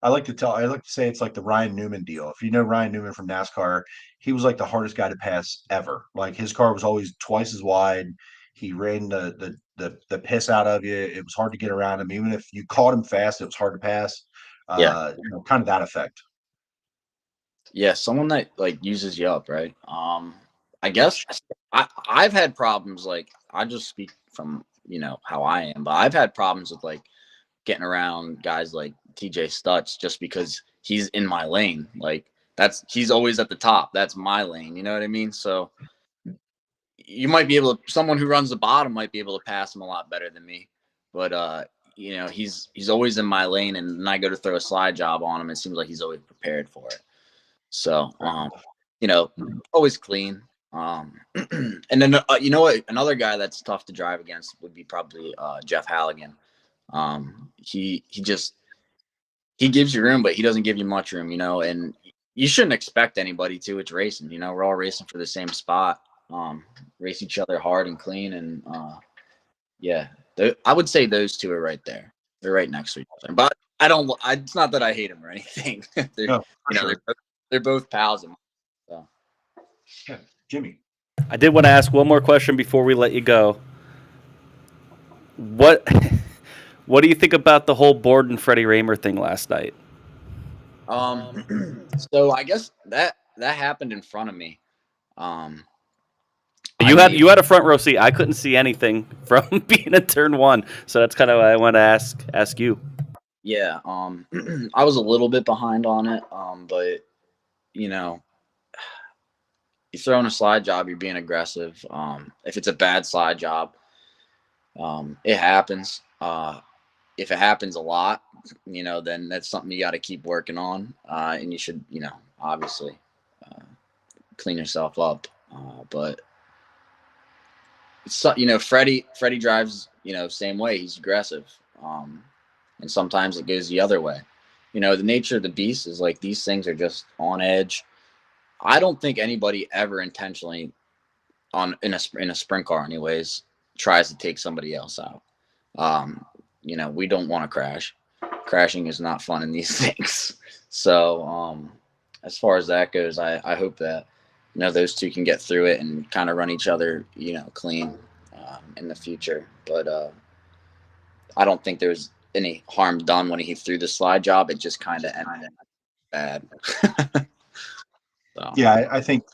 I like to say it's like the Ryan Newman deal. If you know Ryan Newman from NASCAR, he was like the hardest guy to pass ever. Like his car was always twice as wide. He ran the piss out of you. It was hard to get around him. Even if you caught him fast, it was hard to pass. Yeah. Kind of that effect. Yeah, someone that like uses you up, right? I guess I've had problems. Like I just speak from how I am, but I've had problems with like getting around guys like TJ Stutz just because he's in my lane. Like he's always at the top. That's my lane. You know what I mean? So you might be able to. Someone who runs the bottom might be able to pass him a lot better than me, but he's always in my lane, and when I go to throw a slide job on him, it seems like he's always prepared for it. So, always clean. And then, what? Another guy that's tough to drive against would be probably Jeff Halligan. He gives you room, but he doesn't give you much room, and you shouldn't expect anybody to. It's racing, we're all racing for the same spot, race each other hard and clean. And I would say those two are right there. They're right next to each other. But it's not that I hate them or anything. They're both pals of mine. So. Yeah, Jimmy. I did want to ask one more question before we let you go. What do you think about the whole Borden Freddie Raymer thing last night? So I guess that happened in front of me. You had a front row seat. I couldn't see anything from being in turn one, so that's kind of why I want to ask you. Yeah, I was a little bit behind on it, but you're throwing a slide job, you're being aggressive. If it's a bad slide job, it happens. If it happens a lot, then that's something you got to keep working on, and you should, obviously clean yourself up. But Freddie drives, same way. He's aggressive, and sometimes it goes the other way. The nature of the beast is like these things are just on edge. I don't think anybody ever intentionally in a sprint car anyways tries to take somebody else out. We don't want to crash. Crashing is not fun in these things. So as far as that goes, I hope that those two can get through it and kind of run each other clean in the future. But I don't think there's any harm done when he threw the slide job. It just kind of ended bad. So. Yeah, I think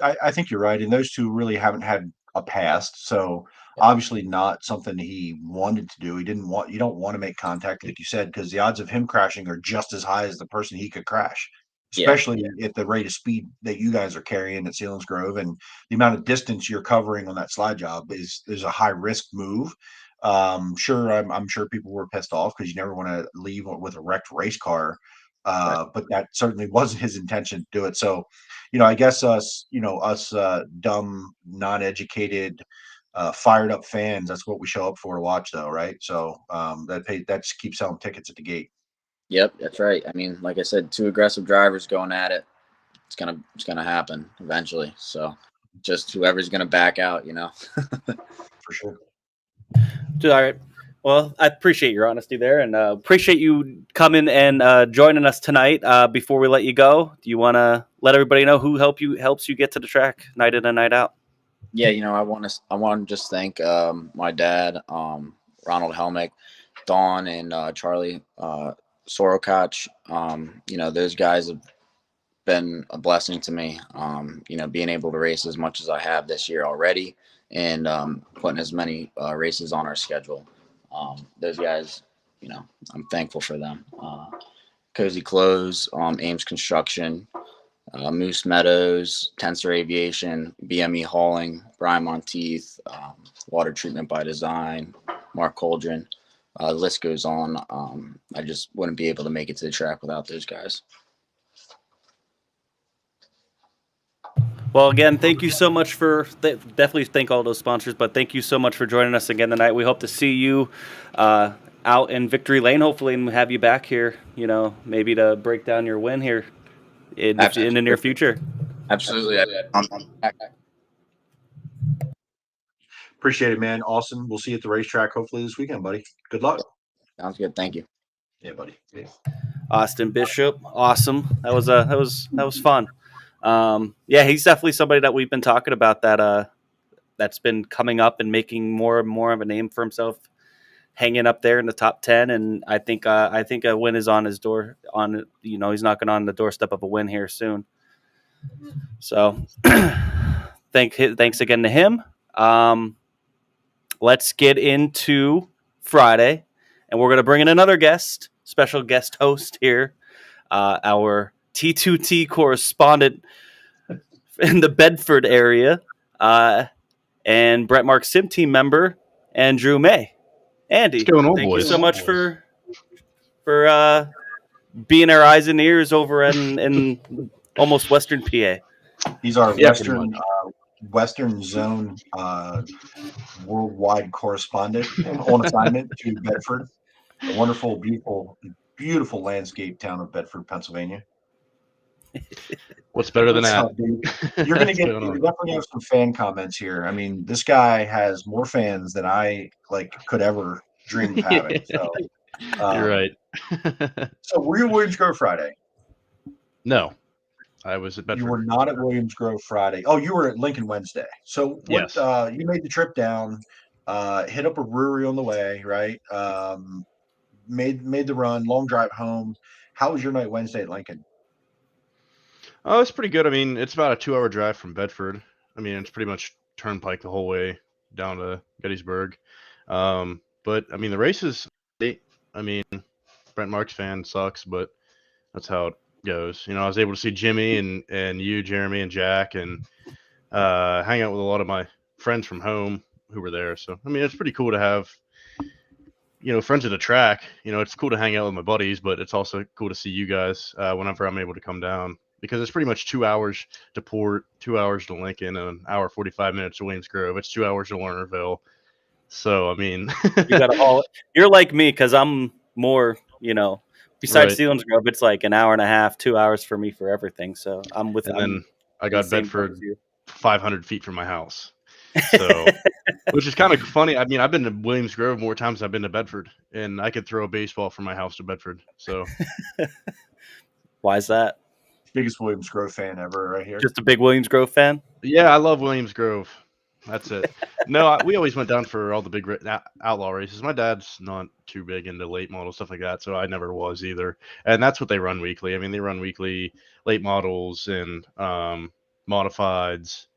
you're right, and those two really haven't had a past, so obviously not something he wanted to do. You don't want to make contact, like you said, because the odds of him crashing are just as high as the person he could crash, especially at the rate of speed that you guys are carrying at Selinsgrove, and the amount of distance you're covering on that slide job is a high risk move. I'm sure people were pissed off because you never want to leave with a wrecked race car. But that certainly wasn't his intention to do it. So, I guess us dumb, non-educated, fired up fans, that's what we show up for to watch though. Right. So, that just keeps selling tickets at the gate. Yep. That's right. I mean, like I said, two aggressive drivers going at it. It's going to happen eventually. So just whoever's going to back out, For sure. All right. Well, I appreciate your honesty there, and appreciate you coming and joining us tonight. Before we let you go, do you want to let everybody know who helps you get to the track night in and night out? Yeah, I want to just thank my dad, Ronald Helmick, Dawn, and Charlie Sorokach. Those guys have been a blessing to me. Being able to race as much as I have this year already, and putting as many races on our schedule. Those guys, I'm thankful for them. Cozy Clothes, Ames Construction, Moose Meadows, Tensor Aviation, BME Hauling, Brian Monteith, Water Treatment by Design, Mark Coldren. The list goes on. I just wouldn't be able to make it to the track without those guys. Well, again, thank you so much for definitely thank all those sponsors, but thank you so much for joining us again tonight. We hope to see you out in Victory Lane, hopefully, and have you back here, maybe to break down your win here in the near future. Absolutely. Appreciate it, man. Austin, we'll see you at the racetrack hopefully this weekend, buddy. Good luck. Sounds good. Thank you. Yeah, buddy. Yeah. Austin Bishop, awesome. That was fun. Yeah, he's definitely somebody that we've been talking about that's been coming up and making more and more of a name for himself, hanging up there in the top 10. And I think a win is on his door. He's knocking on the doorstep of a win here soon. So thanks again to him. Let's get into Friday, and we're going to bring in another special guest host here, our T2T correspondent in the Bedford area, and Brett Mark's Sim team member, Andrew May. Andy, What's going on, thank boys? you so much for being our eyes and ears over in almost Western PA. He's our Yeah, Western Zone worldwide correspondent on assignment to Bedford, the wonderful, beautiful, beautiful landscape town of Bedford, Pennsylvania. What's better than that? You're definitely gonna have some fan comments here. I mean, this guy has more fans than I could ever dream of having. So You're right. So were you at Williams Grove Friday? No, I was at Bedford. You were not at Williams Grove Friday. Oh, you were at Lincoln Wednesday. So what? Yes. You made the trip down, hit up a brewery on the way, right? Made the run, long drive home. How was your night Wednesday at Lincoln? Oh, it's pretty good. I mean, it's about a 2-hour drive from Bedford. I mean, it's pretty much turnpike the whole way down to Gettysburg. But I mean, the races. Brent Marks fan sucks, but that's how it goes. I was able to see Jimmy and you, Jeremy, and Jack, and hang out with a lot of my friends from home who were there. So I mean, it's pretty cool to have friends at the track. It's cool to hang out with my buddies, but it's also cool to see you guys whenever I'm able to come down, because it's pretty much 2 hours to Port, 2 hours to Lincoln, and an hour 45 minutes to Williams Grove. It's 2 hours to Lernerville. So I mean, you got to haul. You're like me, because I'm more. Besides Selinsgrove, it's like an hour and a half, 2 hours for me for everything. So I'm with. And then I got Bedford 500 feet from my house, so which is kind of funny. I mean, I've been to Williams Grove more times than I've been to Bedford, and I could throw a baseball from my house to Bedford. So why is that? Biggest Williams Grove fan ever, right here. Just a big Williams Grove fan. Yeah, I love Williams Grove. That's it. No, we always went down for all the big outlaw races. My dad's not too big into late model stuff like that, so I never was either. And that's what they run weekly. I mean, they run weekly late models and modifieds,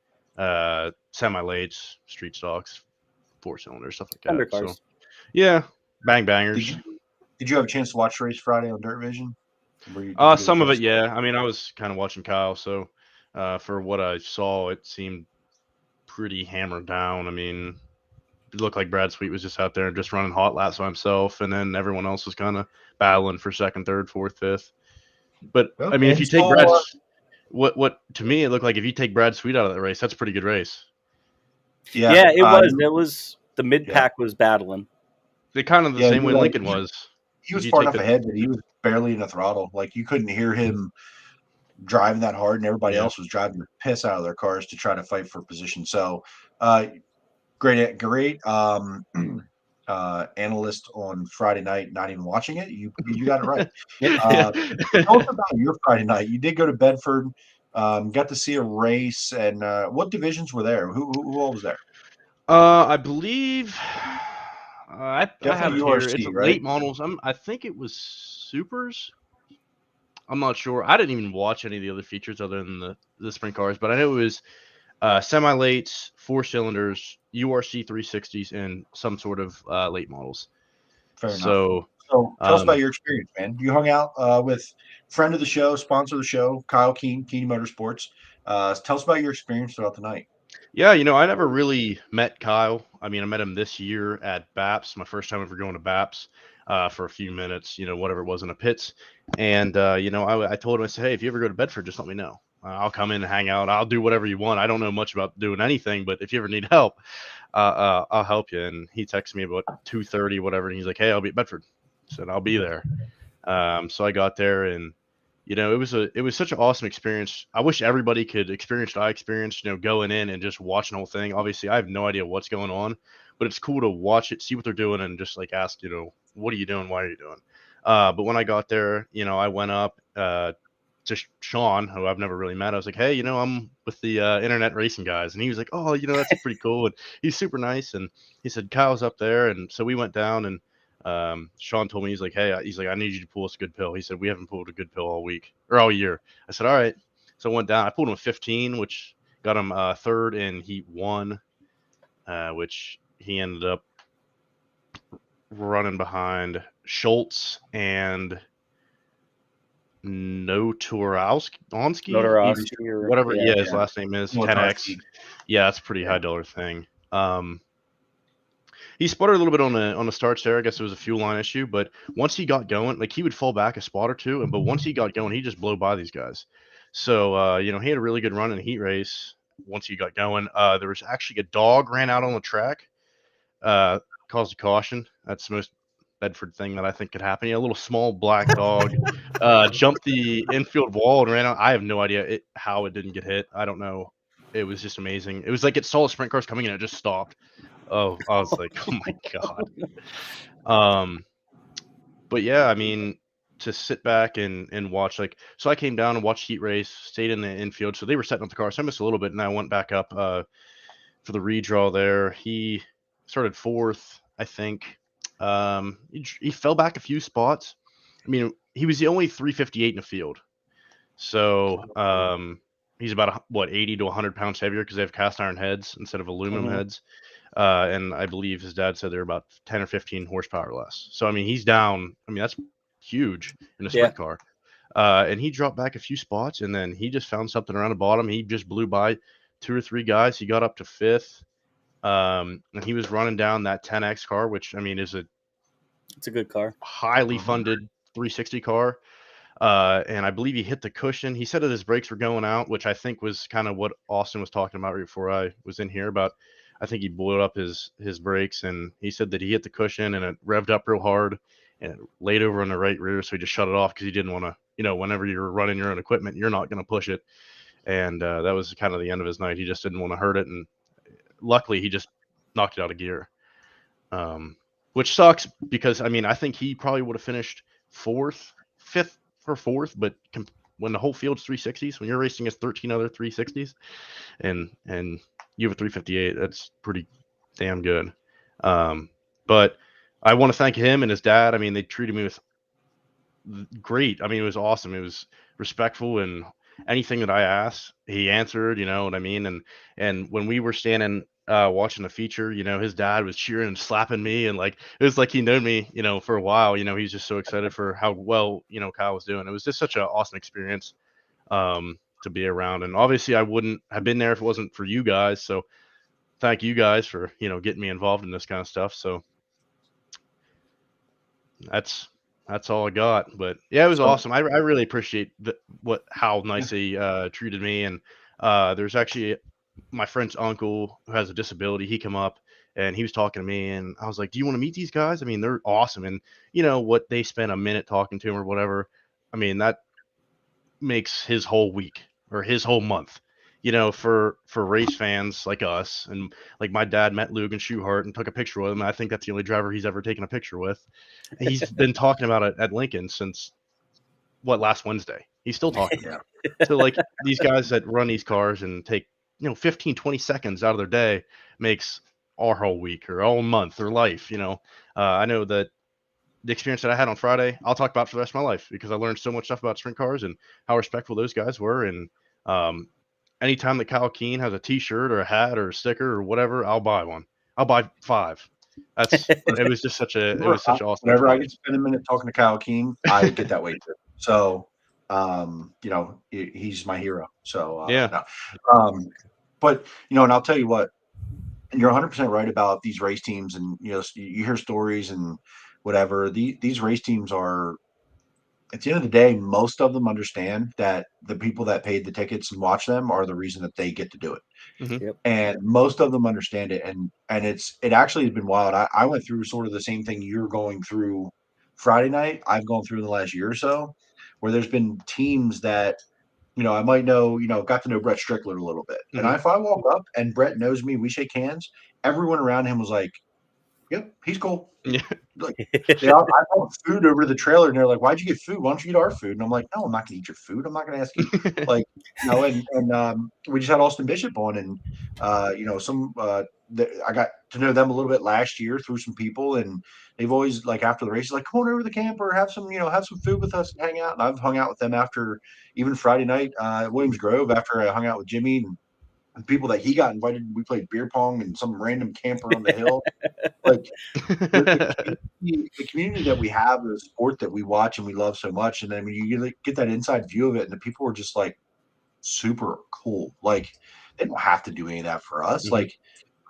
semi-lates, street stocks, 4-cylinder, stuff like that. Undercars. So, yeah, bangers. Did you have a chance to watch the race Friday on Dirt Vision? Some of it, yeah. I mean, I was kind of watching Kyle, so for what I saw, it seemed pretty hammered down. I mean, it looked like Brad Sweet was just out there just running hot laps by himself, and then everyone else was kind of battling for second, third, fourth, fifth. But I mean, if you take Brad's, what to me it looked like if you take Brad Sweet out of the race, that's a pretty good race. Yeah, it was. It was the mid pack was battling. They kind of the same way Lincoln was. He was far enough ahead that he was barely in the throttle. Like you couldn't hear him driving that hard, and everybody else was driving the piss out of their cars to try to fight for position. So great analyst on Friday night, not even watching it. You got it right. Tell us about your Friday night. You did go to Bedford, got to see a race, and what divisions were there? Who all was there? I believe I have it here. It's right? Late models. I think it was supers. I'm not sure. I didn't even watch any of the other features other than the sprint cars, but I know it was semi-lates, 4-cylinders, URC 360s, and some sort of late models. Fair enough. So tell us about your experience, man. You hung out with friend of the show, sponsor of the show, Kyle Keene Motorsports. Tell us about your experience throughout the night. Yeah, I never really met Kyle. I mean, I met him this year at BAPS, my first time ever going to BAPS. For a few minutes, whatever it was in the pits. And, I told him, I said, hey, if you ever go to Bedford, just let me know. I'll come in and hang out. I'll do whatever you want. I don't know much about doing anything, but if you ever need help, I'll help you. And he texted me about 2:30, whatever. And he's like, hey, I'll be at Bedford. I said, I'll be there. So I got there, and, it was such an awesome experience. I wish everybody could experience what I experienced, going in and just watching the whole thing. Obviously, I have no idea what's going on, but it's cool to watch it, see what they're doing, and just ask, what are you doing? Why are you doing? But when I got there, I went up to Sean, who I've never really met. I was like, hey, I'm with the internet racing guys. And he was like, oh, that's pretty cool. And he's super nice. And he said, Kyle's up there. And so we went down, and Sean told me, he's like, hey, I need you to pull us a good pill. He said, we haven't pulled a good pill all week or all year. I said, all right. So I went down. I pulled him a 15, which got him third in Heat 1, which he ended up running behind Schultz and Notorowski, whatever. Yeah, his last name is 10X. Yeah, that's a pretty high dollar thing. He sputtered a little bit on the starts there. I guess it was a fuel line issue, but once he got going, like he would fall back a spot or two, but once he got going, he just blew by these guys. So he had a really good run in the heat race. Once he got going, there was actually a dog ran out on the track, caused a caution. That's the most Bedford thing that I think could happen. A little small black dog jumped the infield wall and ran out. I have no idea how it didn't get hit. I don't know. It was just amazing. It was like it saw the sprint cars coming in and it just stopped. Oh, I was like, oh my god. But yeah, I mean, to sit back and watch, so I came down and watched heat race, stayed in the infield. So they were setting up the car. So I missed a little bit, and I went back up for the redraw there. He started fourth, I think. He fell back a few spots. I mean, he was the only 358 in the field. So he's about 80 to 100 pounds heavier because they have cast iron heads instead of aluminum heads. And I believe his dad said they're about 10 or 15 horsepower less. So I mean, he's down. I mean, that's huge in a sprint car. And he dropped back a few spots, and then he just found something around the bottom. He just blew by 2 or 3 guys. He got up to 5th. And he was running down that 10X car, which I mean it's a good car, highly funded 360 car. And I believe he hit the cushion. He said that his brakes were going out, which I think was kind of what Austin was talking about right before I was in here about. I think he blew up his brakes, and he said that he hit the cushion and it revved up real hard and it laid over on the right rear. So he just shut it off because he didn't want to, whenever you're running your own equipment, you're not going to push it. And that was kind of the end of his night. He just didn't want to hurt it. And luckily he just knocked it out of gear, which sucks because I mean, I think he probably would have finished 4th, 5th or 4th, but when the whole field's 360s, when you're racing against 13 other 360s and you have a 358, that's pretty damn good. But I want to thank him and his dad. I mean, they treated me with great. I mean, it was awesome. It was respectful, and anything that I asked, he answered, you know what I mean? And when we were standing watching the feature, his dad was cheering and slapping me, and it was like he known me, for a while. He's just so excited for how well, Kyle was doing. It was just such an awesome experience to be around. And obviously I wouldn't have been there if it wasn't for you guys. So thank you guys for, getting me involved in this kind of stuff. So that's all I got. But yeah, it was awesome. I really appreciate how nice they treated me. And there's actually my friend's uncle who has a disability. He came up and he was talking to me, and I was like, do you want to meet these guys? I mean, they're awesome. And what they spent a minute talking to him or whatever, I mean, that makes his whole week or his whole month, for race fans like us. And like my dad met Logan Schuhart and took a picture with him. I think that's the only driver he's ever taken a picture with. And he's been talking about it at Lincoln since last Wednesday. He's still talking about it. So these guys that run these cars and take 15, 20 seconds out of their day makes our whole week or all month or life. I know that the experience that I had on Friday, I'll talk about for the rest of my life because I learned so much stuff about sprint cars and how respectful those guys were. And anytime that Kyle Keen has a T-shirt or a hat or a sticker or whatever, I'll buy one. I'll buy 5. It was just such awesome. Whenever I get to spend a minute talking to Kyle Keen, I get that way too. So, he's my hero. So yeah. No. But and I'll tell you what, you're 100% right about these race teams, and you hear stories and whatever. These race teams are, at the end of the day, most of them understand that the people that paid the tickets and watch them are the reason that they get to do it. Mm-hmm. Yep. And most of them understand it. And it actually has been wild. I went through sort of the same thing you're going through Friday night. I've gone through in the last year or so, where there's been teams that, I might know, got to know Brett Strickler a little bit. Mm-hmm. And if I walk up and Brett knows me, we shake hands, everyone around him was like, Yep, he's cool. Yeah. Like, I brought food over to the trailer, and they're like, "Why'd you get food? Why don't you eat our food?" And I'm like, "No, I'm not gonna eat your food. I'm not gonna ask you." Like, and we just had Austin Bishop on, and I got to know them a little bit last year through some people, and they've always like after the races, like, come on over to the camper, have some food with us and hang out. And I've hung out with them after even Friday night at Williams Grove after I hung out with Jimmy and people that he got invited. We played beer pong and some random camper on the hill. Like the community that we have, the sport that we watch and we love so much, and then when you get that inside view of it, and the people are just like super cool. Like they don't have to do any of that for us. Mhm. Like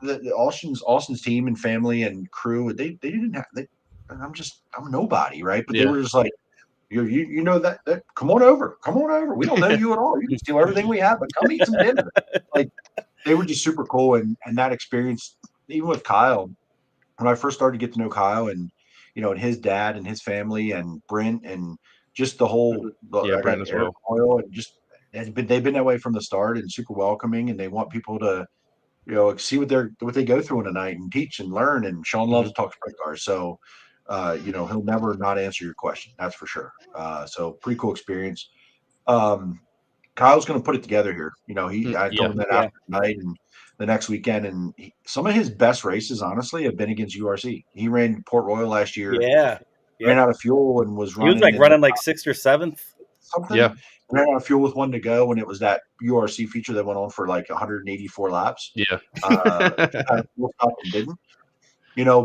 the Austin's team and family and crew, they didn't have. I'm a nobody, right? But they Yeah. were just like, you know that come on over. We don't know you at all. You can steal everything we have, but come eat some dinner. Like they were just super cool, and that experience, even with Kyle, when I first started to get to know Kyle and and his dad and his family and Brent and just the whole Yeah, I got Brandon as Eric well. Coyle and just they've been that way from the start and super welcoming, and they want people to see what they go through in a night and teach and learn. And Sean loves Mhm. to talk sprint cars, so he'll never not answer your question, that's for sure. So pretty cool experience. um Kyle's going to put it together here. I Yeah. told him that Yeah. after tonight and the next weekend, and some of his best races, honestly, have been against URC. He ran Port Royal last year, Yeah. ran Yep. out of fuel, and was He was running like in the running like 6th or 7th. something. Yeah. Ran out of fuel with one to go, and it was that URC feature that went on for like 184 laps. Yeah. Had a fuel stop and didn't.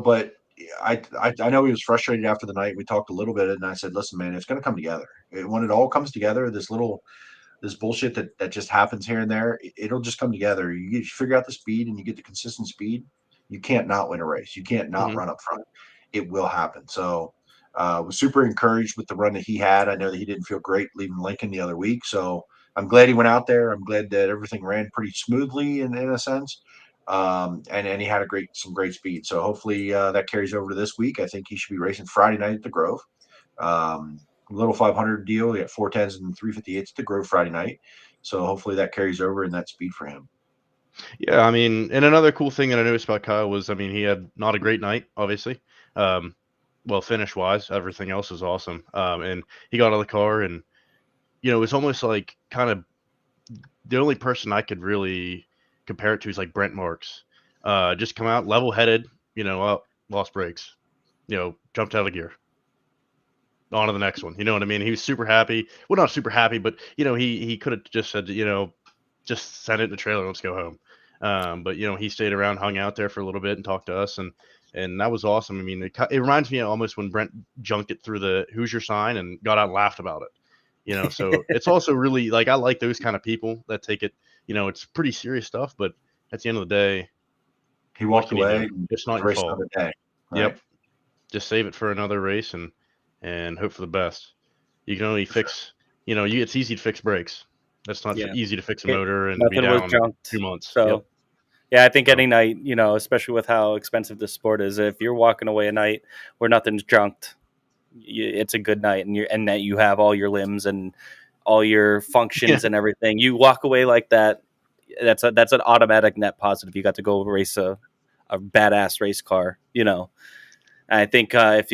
But I know he was frustrated after the night. We talked a little bit, and I said, "Listen, man, it's going to come together. When it all comes together, this bullshit that just happens here and there, it'll just come together. You figure out the speed and you get the consistent speed. You can't not win a race. You can't not Mhm. run up front. It will happen." So was super encouraged with the run that he had. I know that he didn't feel great leaving Lincoln the other week. So I'm glad he went out there. I'm glad that everything ran pretty smoothly in a sense. And he had some great speed. So hopefully that carries over to this week. I think he should be racing Friday night at the Grove. Um, Little 500 deal. We got 410s and 358s to Grove Friday night. So hopefully that carries over in that speed for him. Yeah, I mean, and another cool thing that I noticed about Kyle was, I mean, he had not a great night, obviously. Um, well, finish wise, everything else was awesome. And he got out of the car, and it's almost like kind of the only person I could really compare it to is like Brent Marks. Just come out level headed, lost brakes, jumped out of gear. On to the next one. You know what I mean? He was super happy. Well, not super happy, but he could have just said, just send it in the trailer, let's go home. But he stayed around, hung out there for a little bit, and talked to us, and that was awesome. I mean, it reminds me almost when Brent junked it through the "Who's your sign" and got out and laughed about it. So it's also really like I like those kind of people that take it. It's pretty serious stuff, but at the end of the day, He what walked can you away do? and It's not was your racing fault. another day. Right? Yep. Just save it for another race and hope for the best. You can only fix, it's easy to fix brakes. That's not Yeah. easy to fix a motor and be Nothing was down junked. 2 months. So Yep. yeah, I think So, any night, especially with how expensive this sport is, if you're walking away a night where nothing's junked, it's a good night, and that you have all your limbs and all your functions yeah. and everything. You walk away like that. That's an automatic net positive. You got to go race a badass race car. And I think if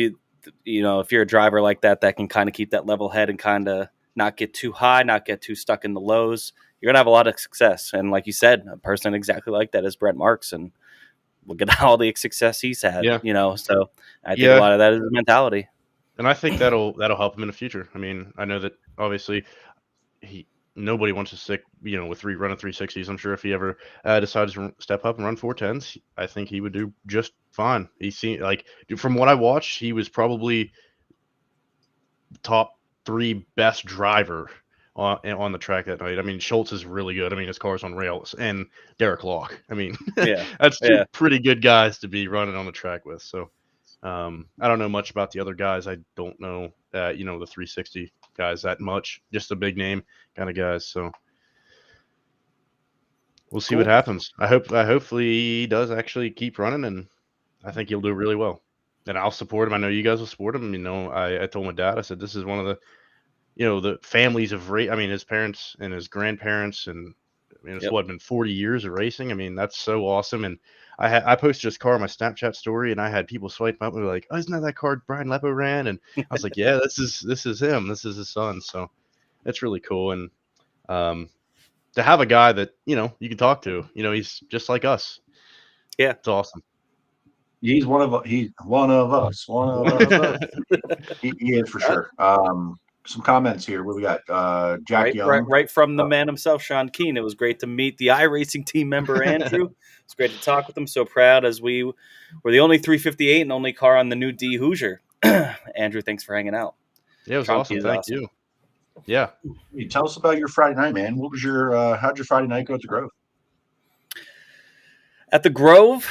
you're a driver like that can kind of keep that level head and kind of not get too high, not get too stuck in the lows, you're gonna have a lot of success. And like you said, a person exactly like that is Brent Marks, and look at all the success he's had. Yeah. So I think a Yeah. lot of that is mentality. And I think that'll help him in the future. I mean, I know that obviously nobody wants to stick, with running 360s. I'm sure if he ever decides to step up and run 410s, I think he would do just fine. He seemed like, from what I watched, he was probably top 3 best driver on the track that night. I mean, Schultz is really good. I mean, his car's on rails, and Derek Locke. I mean, Yeah. that's 2 Yeah. pretty good guys to be running on the track with. So, I don't know much about the other guys. I don't know, the 360 guys that much. Just a big name kind of guys. So we'll see what Cool. happens. Hopefully he does actually keep running, and I think he'll do really well. And I'll support him. I know you guys will support him. I told my dad, I said, this is one of the the families of I mean, his parents and his grandparents and mean, it's Yep. what, been 40 years of racing. I mean, that's so awesome. And I posted this car on my Snapchat story, and I had people swipe up and be like, "Oh, isn't that car Brian Lepo ran?" And I was like, "Yeah, this is him. This is his son." So it's really cool. And to have a guy that you can talk to, he's just like us. Yeah, it's awesome. He's one of us. One of us. He is for sure. Some comments here. What we got? Jack Young. Right from the man himself, Sean Keane. It was great to meet the iRacing team member, Andrew. It's great to talk with him. So proud as we were the only 358 and only car on the new D Hoosier. Andrew, thanks for hanging out. Yeah, it was Sean awesome. Keane is Thank awesome. you. Yeah. Hey, tell us about your Friday night, man. What was your how'd your Friday night go at the Grove? At the Grove,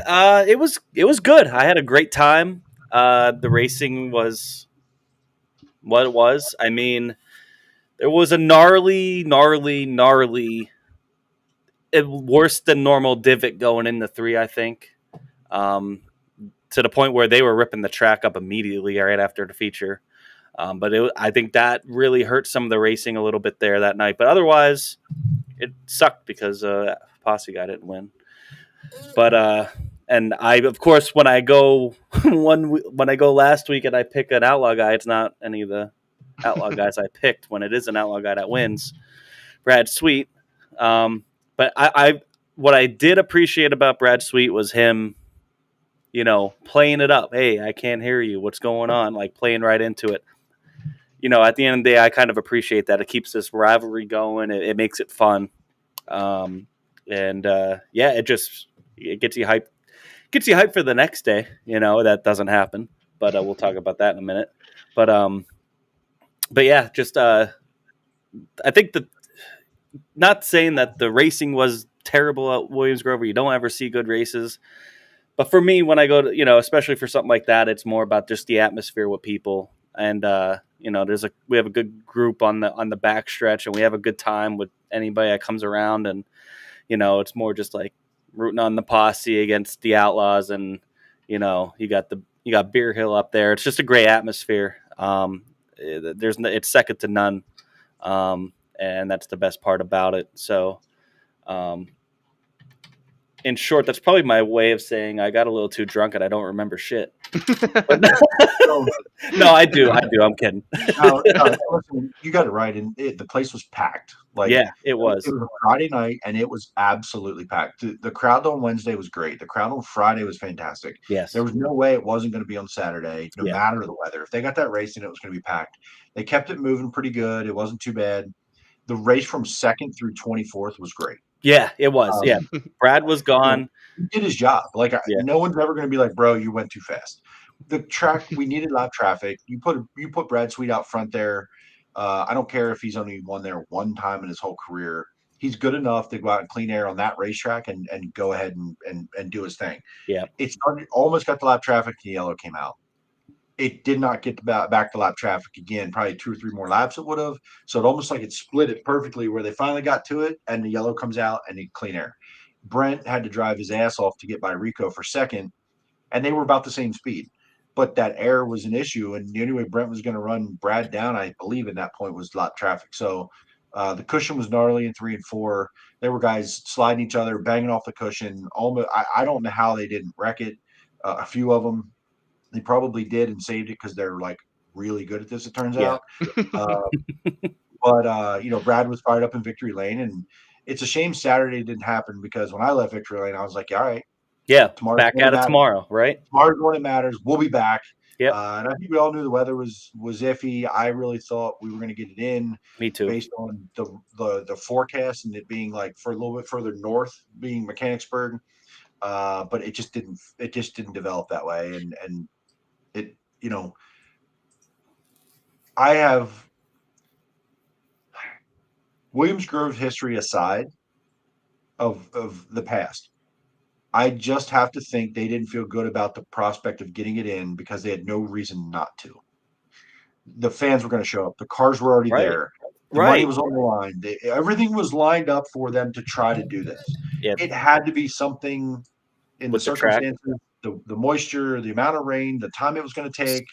it was good. I had a great time. The racing was what it was. I mean, there was a gnarly, worse than normal divot going in the 3, I think, to the point where they were ripping the track up immediately right after the feature. But I think that really hurt some of the racing a little bit there that night. But otherwise, it sucked because Posse guy didn't win. But and I, of course, when I go when I go last week and I pick an Outlaw guy, it's not any of the Outlaw guys I picked. When it is an Outlaw guy that wins, Brad Sweet. But I what I did appreciate about Brad Sweet was him, playing it up. Hey, I can't hear you. What's going on? Like playing right into it. At the end of the day, I kind of appreciate that. It keeps this rivalry going. It makes it fun. It gets you hyped. Gets you hyped for the next day. That doesn't happen, but we'll talk about that in a minute. But yeah, just I think not saying that the racing was terrible at Williams-Grove, where you don't ever see good races. But for me, when I go to, especially for something like that, it's more about just the atmosphere with people. And, we have a good group on the back stretch, and we have a good time with anybody that comes around. And, it's more just like rooting on the Posse against the Outlaws. And, you got Beer Hill up there. It's just a great atmosphere. It's second to none. And that's the best part about it. So, in short, that's probably my way of saying I got a little too drunk and I don't remember shit. No, I do. I'm kidding. No, listen, you got it right. And the place was packed. Yeah, it was. It was a Friday night, and it was absolutely packed. The crowd on Wednesday was great. The crowd on Friday was fantastic. Yes. There was no way it wasn't going to be on Saturday, no Yeah. matter the weather. If they got that racing, it was going to be packed. They kept it moving pretty good. It wasn't too bad. The race from 2nd through 24th was great. Yeah, it was. Yeah. Brad was gone. He did his job. No one's ever going to be like, bro, you went too fast. The track, we needed lap traffic. You put Brad Sweet out front there. I don't care if he's only won there one time in his whole career. He's good enough to go out and clean air on that racetrack and go ahead and do his thing. Yeah. It started, almost got the lap traffic. The yellow came out. It did not get back to lap traffic again. Probably 2 or 3 more laps it would have. So it almost like it split it perfectly where they finally got to it, and the yellow comes out and he clean air. Brent had to drive his ass off to get by Rico for second, and they were about the same speed. But that air was an issue, and the only way Brent was going to run Brad down, I believe, at that point was lap traffic. So the cushion was gnarly in 3 and 4. There were guys sliding each other, banging off the cushion. Almost, I don't know how they didn't wreck it. A few of them, they probably did and saved it because they're like really good at this, it turns out. But Brad was fired up in Victory Lane, and it's a shame Saturday didn't happen because when I left Victory Lane, I was like, all right. Yeah, back at it tomorrow, right? Tomorrow's when it matters. We'll be back. Yeah, and I think we all knew the weather was iffy. I really thought we were going to get it in. Me too. Based on the forecast and it being like for a little bit further north, being Mechanicsburg, but it just didn't. It just didn't develop that way, and it I have Williams-Grove history aside of the past. I just have to think they didn't feel good about the prospect of getting it in because they had no reason not to. The fans were going to show up. The cars were already there. The money was on the line. Everything was lined up for them to try to do this. Yep. It had to be something in with the circumstances, the moisture, the amount of rain, the time it was going to take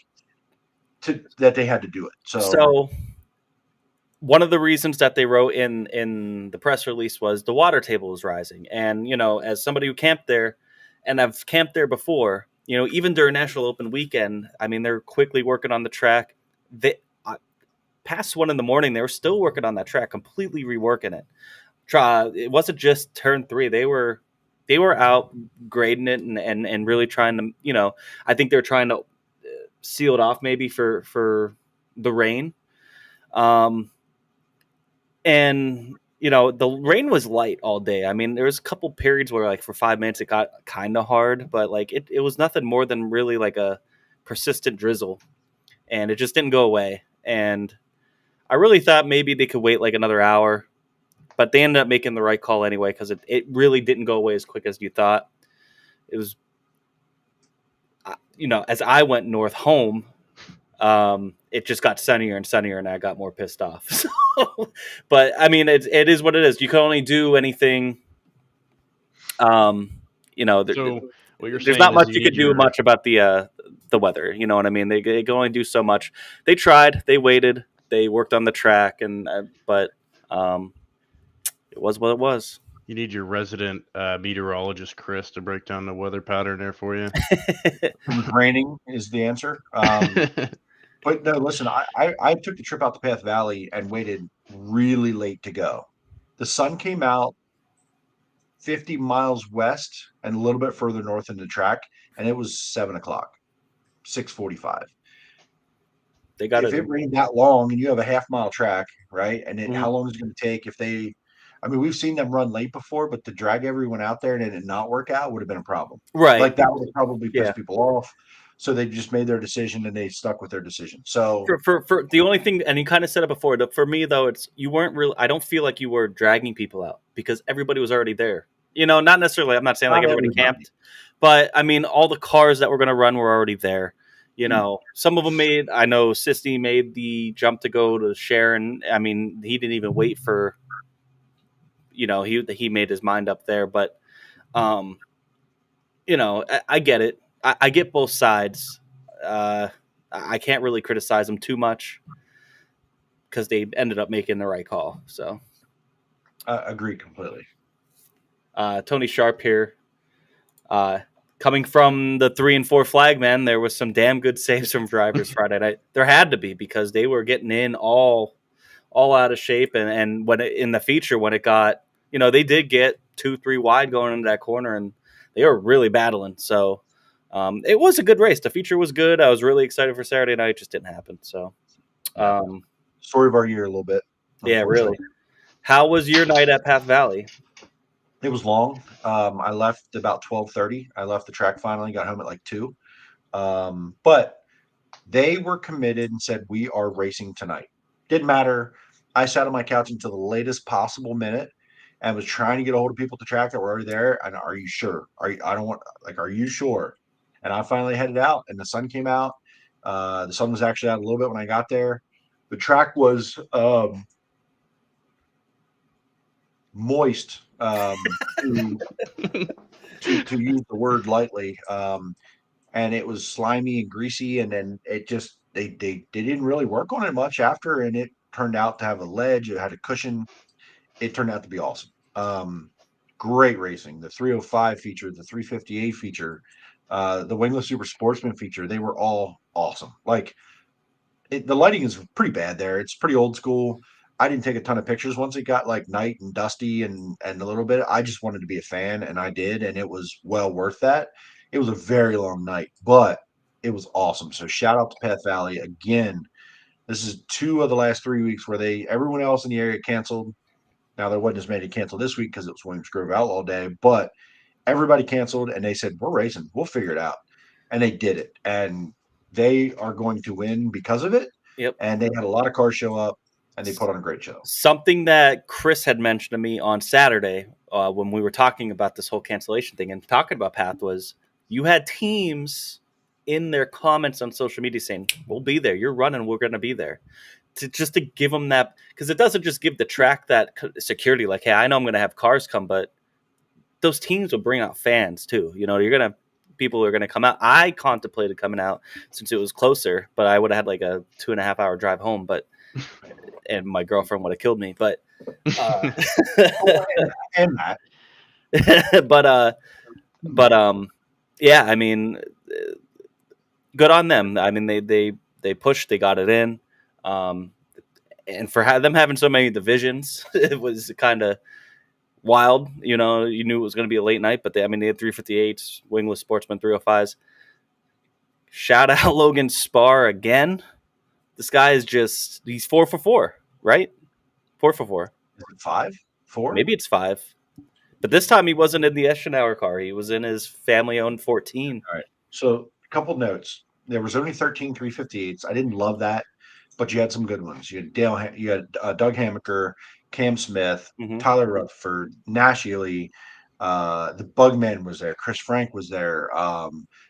that they had to do it. So one of the reasons that they wrote in the press release was the water table was rising. And, as somebody who camped there, and I've camped there before, even during National Open weekend, I mean, they're quickly working on the track. They past 1 a.m, they were still working on that track, completely reworking it. It wasn't just turn 3. They were out grading it and really trying to, I think they're trying to seal it off maybe for the rain. And, the rain was light all day. I mean, there was a couple periods where, like, for 5 minutes it got kind of hard, but, like, it was nothing more than really, like, a persistent drizzle. And it just didn't go away. And I really thought maybe they could wait, like, another hour. But they ended up making the right call anyway, because it really didn't go away as quick as you thought. It was, as I went north home, it just got sunnier and sunnier, and I got more pissed off. So, but I mean, it is what it is. You can only do anything. So what you're there's saying not is much you could do much about the weather. You know what I mean? They can only do so much. They tried. They waited. They worked on the track, but it was what it was. You need your resident meteorologist, Chris, to break down the weather pattern there for you. Raining is the answer. But no, listen, I took the trip out to Path Valley and waited really late to go. The sun came out 50 miles west and a little bit further north in the track, and it was 7 o'clock, 6:45. They got if it rained that long and you have a half-mile track, right? And then how long is it going to take if they? I mean, we've seen them run late before, but to drag everyone out there and it not work out would have been a problem. Right. Like that would have probably pissed people off. So they just made their decision and they stuck with their decision. So for the only thing, and you kind of said it before, for me though, you weren't really. I don't feel like you were dragging people out because everybody was already there. Not necessarily. I'm not saying like everybody camped, but I mean, all the cars that were going to run were already there. Some of them made. I know Sisney made the jump to go to Sharon. I mean, he didn't even wait for. He made his mind up there, but I get it. I get both sides. I can't really criticize them too much because they ended up making the right call. So, agree completely. Tony Sharp here, coming from the 3 and 4 flag man, there was some damn good saves from drivers Friday night. There had to be because they were getting in all out of shape, and when in the feature when it got, they did get 2-3 wide going into that corner, and they were really battling. So. It was a good race. The feature was good. I was really excited for Saturday night. It just didn't happen. So, story of our year a little bit. Yeah, really. How was your night at Path Valley? It was long. I left about 12:30. I left the track finally, got home at like 2. But they were committed and said, we are racing tonight. Didn't matter. I sat on my couch until the latest possible minute and was trying to get a hold of people at the track that were already there. And are you sure? Are you sure? And I finally headed out, and the sun came out. The sun was actually out a little bit when I got there. The track was moist, to use the word lightly, and it was slimy and greasy. And then it just they didn't really work on it much after, and it turned out to have a ledge. It had a cushion. It turned out to be awesome. Great racing. The 305 feature, the 358 feature. The Wingless Super Sportsman feature, they were all awesome. Like the lighting is pretty bad there. It's pretty old school. I didn't take a ton of pictures once it got like night and dusty and a little bit. I just wanted to be a fan, and I did, and it was well worth that. It was a very long night, but it was awesome. So shout out to Path Valley again. This is 2 of the last 3 weeks where everyone else in the area canceled. Now there wasn't as many canceled this week because it was Selinsgrove Outlaw Day, but everybody canceled, and they said, we're racing. We'll figure it out. And they did it. And they are going to win because of it. Yep. And they had a lot of cars show up, and they put on a great show. Something that Chris had mentioned to me on Saturday when we were talking about this whole cancellation thing and talking about Path was you had teams in their comments on social media saying, we'll be there. You're running. We're going to be there. Just to give them that, because it doesn't just give the track that security, like, hey, I know I'm going to have cars come, but those teams will bring out fans too. You're going to have people who are going to come out. I contemplated coming out since it was closer, but I would have had like a 2.5 hour drive home. But and my girlfriend would have killed me. But And that. but yeah, I mean, good on them. I mean, they pushed, they got it in, and for them having so many divisions, it was kind of wild. You know, you knew it was going to be a late night, but they had 358s, wingless sportsman 305s. Shout out Logan Spar again. This guy is he's 4 for 4, right? 4 for 4. Is it 5? 4? Maybe it's 5. But this time he wasn't in the Eschenauer car. He was in his family-owned 14. All right. So a couple notes. There was only 13 358s. I didn't love that, but you had some good ones. You had Doug Hammaker, Cam Smith, Tyler Rutherford, Nash Ely, the Bugman was there. Chris Frank was there.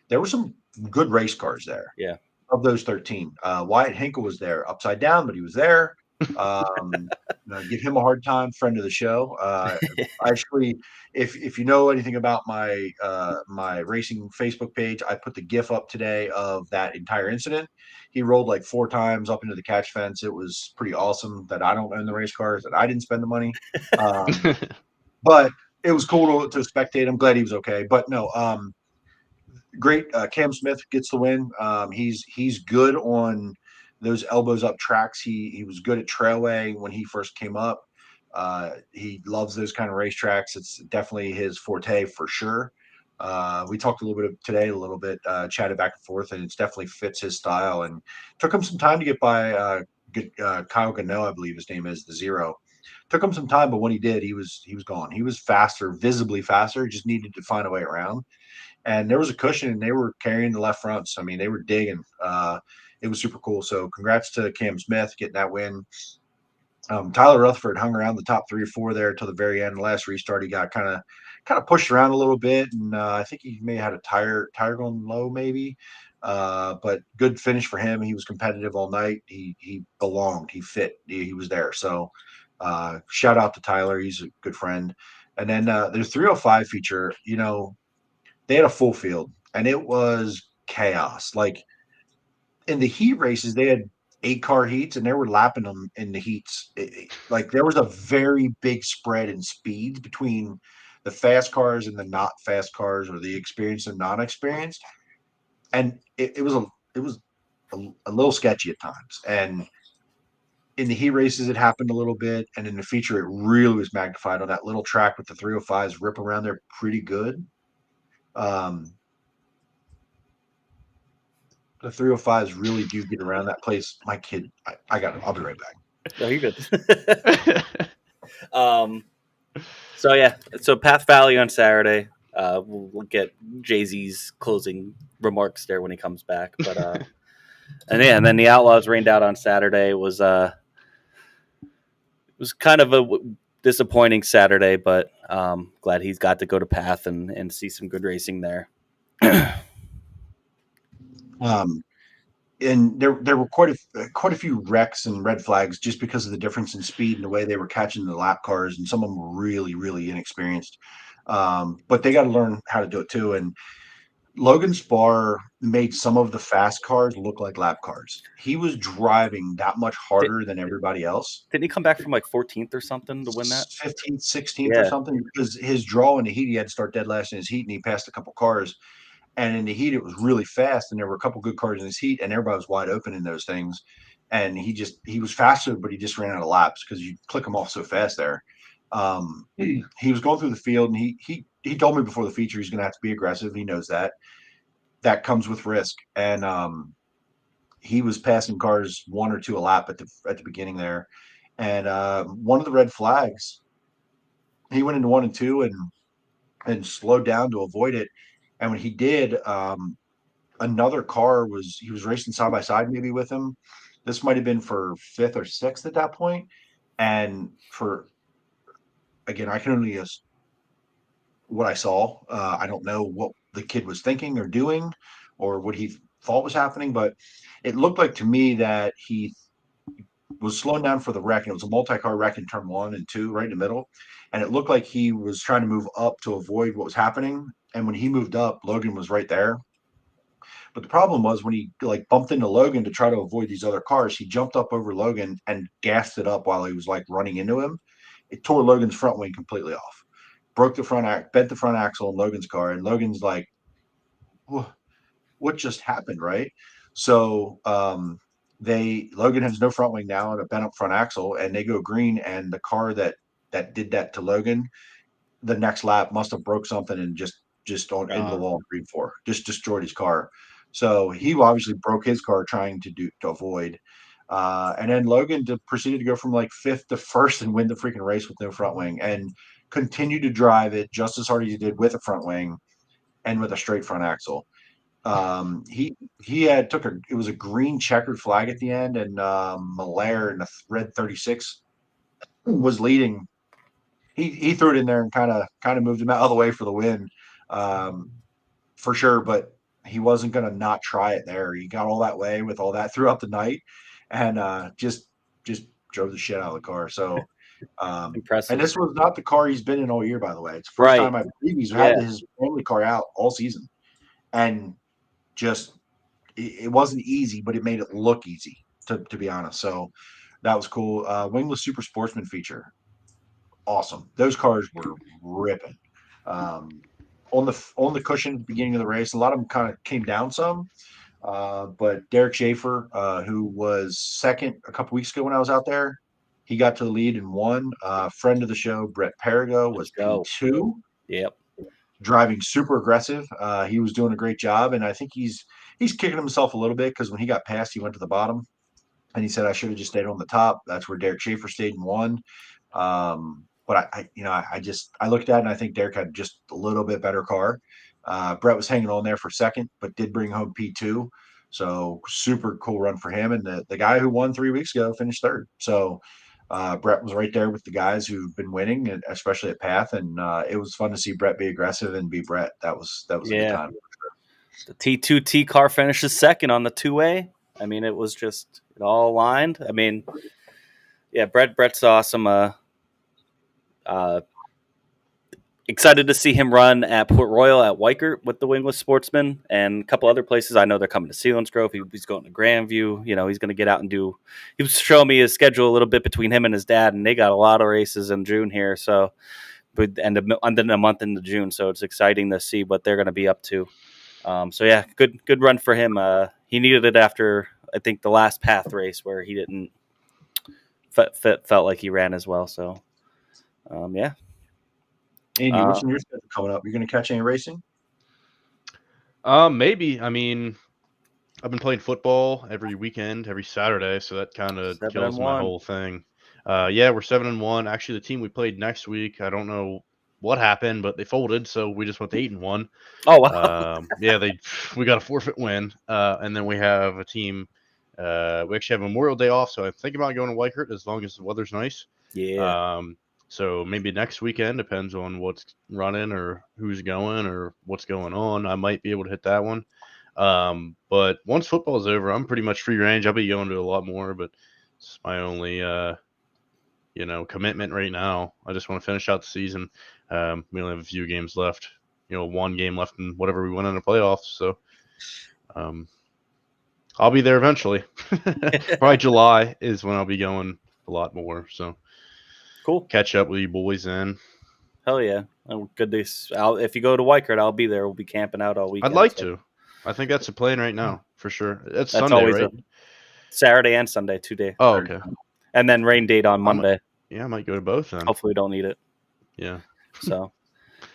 There were some good race cars there. Yeah. Of those 13, Wyatt Hinkle was there, upside down, but he was there. Give him a hard time, friend of the show. Actually, if you know anything about my my racing Facebook page, I put the GIF up today of that entire incident. He rolled like 4 times up into the catch fence. It was pretty awesome that I don't own the race cars, that I didn't spend the money. But it was cool to spectate. I'm glad he was okay. But no, great. Cam Smith gets the win. He's good on those elbows up tracks. He was good at trailway when he first came up. He loves those kind of racetracks. It's definitely his forte for sure. We talked a little bit today, chatted back and forth, and it definitely fits his style. And took him some time to get by Kyle Gano, I believe his name is, the Zero. Took him some time, but when he did, he was gone. He was faster, visibly faster. Just needed to find a way around. And there was a cushion, and they were carrying the left fronts. I mean, they were digging. It was super cool. So congrats to Cam Smith getting that win. Tyler Rutherford hung around the top 3 or 4 there till the very end. The last restart, he got kind of pushed around a little bit, and I think he may have had a tire going low, maybe. But good finish for him. He was competitive all night. He belonged. He fit. He was there. So shout out to Tyler. He's a good friend. And then there's 305 feature. You know, they had a full field, and it was chaos. Like in the heat races, they had 8-car heats, and they were lapping them in the heats. Like there was a very big spread in speeds between the fast cars and the not fast cars, or the experienced and non-experienced. And it was a little sketchy at times. And in the heat races, it happened a little bit, and in the feature, it really was magnified on that little track with the 305s rip around there pretty good. The 305s really do get around that place. My kid, I'll be right back. No, you're good. So Path Valley on Saturday. We'll get Jay-Z's closing remarks there when he comes back. But and then the Outlaws rained out on Saturday. It was kind of a disappointing Saturday, but glad he's got to go to Path and see some good racing there. And there were quite a few wrecks and red flags just because of the difference in speed and the way they were catching the lap cars, and some of them were really, really inexperienced. But they got to learn how to do it too. And Logan Spar made some of the fast cars look like lap cars. He was driving that much harder than everybody else. Didn't he come back from like 14th or something to win that? 15th, 16th or something, because his draw in the heat, he had to start dead last in his heat, and he passed a couple cars. And in the heat, it was really fast, and there were a couple good cars in his heat, and everybody was wide open in those things. And he was faster, but he just ran out of laps because you click him off so fast there. He was going through the field, and he told me before the feature he's going to have to be aggressive. He knows that. That comes with risk. And he was passing cars 1 or 2 a lap at the beginning there. And one of the red flags, he went into 1 and 2 and slowed down to avoid it. And when he did, another car he was racing side by side maybe with him. This might have been for 5th or 6th at that point. And again, I can only guess what I saw. I don't know what the kid was thinking or doing or what he thought was happening, but it looked like to me that he was slowing down for the wreck, and it was a multi-car wreck in turn 1 and 2 right in the middle. And it looked like he was trying to move up to avoid what was happening. And when he moved up, Logan was right there. But the problem was when he like bumped into Logan to try to avoid these other cars, he jumped up over Logan and gassed it up while he was like running into him. It tore Logan's front wing completely off, broke the bent the front axle in Logan's car, and Logan's like, what just happened, right? So Logan has no front wing now and a bent up front axle, and they go green, and the car that did that to Logan, the next lap must have broke something and just on into the wall green four, just destroyed his car. So he obviously broke his car trying to avoid. And then Logan proceeded to go from like fifth to first and win the freaking race with no front wing and continue to drive it just as hard as he did with a front wing and with a straight front axle. He had it was a green checkered flag at the end, and Malaire in the red 36 was leading. He threw it in there and kind of moved him out of the way for the win, for sure. But he wasn't going to not try it there. He got all that way with all that throughout the night, and just drove the shit out of the car. So impressive. And this was not the car he's been in all year, by the way. It's the first time I believe he's had his family car out all season, and it wasn't easy, but it made it look easy, to be honest. So that was cool. Wingless Super Sportsman feature, awesome. Those cars were ripping. On the cushion at the beginning of the race, a lot of them kind of came down some. But Derek Schaefer, who was second a couple weeks ago when I was out there, he got to the lead and won. Friend of the show, Brett Perigo, was P2. Yep. Driving super aggressive. He was doing a great job, and I think he's kicking himself a little bit because when he got passed, he went to the bottom, and he said, "I should have just stayed on the top." That's where Derek Schaefer stayed and won. But I looked at it and I think Derek had just a little bit better car. Brett was hanging on there for second, but did bring home P2. So super cool run for him. And the guy who won 3 weeks ago finished third. So Brett was right there with the guys who've been winning, and especially at Path. And it was fun to see Brett be aggressive and be Brett. That was a good time. The T2T car finishes second on the 2A. I mean, it was just it all aligned. I mean, yeah, Brett's awesome. Excited to see him run at Port Royal at Weikert with the Wingless Sportsman and a couple other places. I know they're coming to Selinsgrove. He's going to Grandview. You know, he's going to get out and do. He was showing me his schedule a little bit between him and his dad, and they got a lot of races in June here. So, and then a month into June, so it's exciting to see what they're going to be up to. So yeah, good run for him. He needed it after I think the last Path race where he didn't felt like he ran as well. So. Yeah. Andy, what's in your schedule coming up? You're going to catch any racing? Maybe. I mean, I've been playing football every weekend, every Saturday, so that kind of kills my whole thing. Yeah, we're 7-1. Actually, the team we played next week, I don't know what happened, but they folded, so we just went to 8-1. Oh wow! Yeah, we got a forfeit win, and then we have a team. We actually have Memorial Day off, so I'm thinking about going to Weikert as long as the weather's nice. Yeah. So maybe next weekend, depends on what's running or who's going or what's going on. I might be able to hit that one. But once football is over, I'm pretty much free range. I'll be going to a lot more, but it's my only, commitment right now. I just want to finish out the season. We only have a few games left, one game left in whatever we win in the playoffs. So, I'll be there eventually. Probably July is when I'll be going a lot more. So. Cool. Catch up with you boys then. Hell yeah. Good days. If you go to Weikert, I'll be there. We'll be camping out all weekend. I'd like to. I think that's the plan right now, for sure. That's Sunday, always right? Saturday and Sunday, 2 days. Oh, okay. And then rain date on Monday. I might go to both then. Hopefully we don't need it. Yeah. So,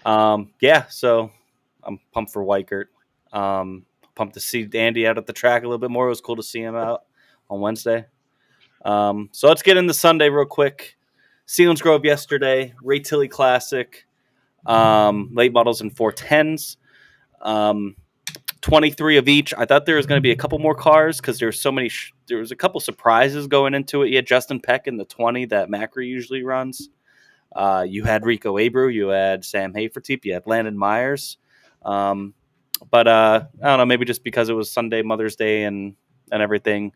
so I'm pumped for Weikert. Pumped to see Andy out at the track a little bit more. It was cool to see him out on Wednesday. So let's get into Sunday real quick. Selinsgrove yesterday, Ray Tilley Classic, late models and 410s, 23 of each. I thought there was going to be a couple more cars because there's so many. There was a couple surprises going into it. You had Justin Peck in the 20 that Macri usually runs. You had Rico Abreu, you had Sam Haferteep, you had Landon Myers. But I don't know, maybe just because it was Sunday, Mother's Day, and everything.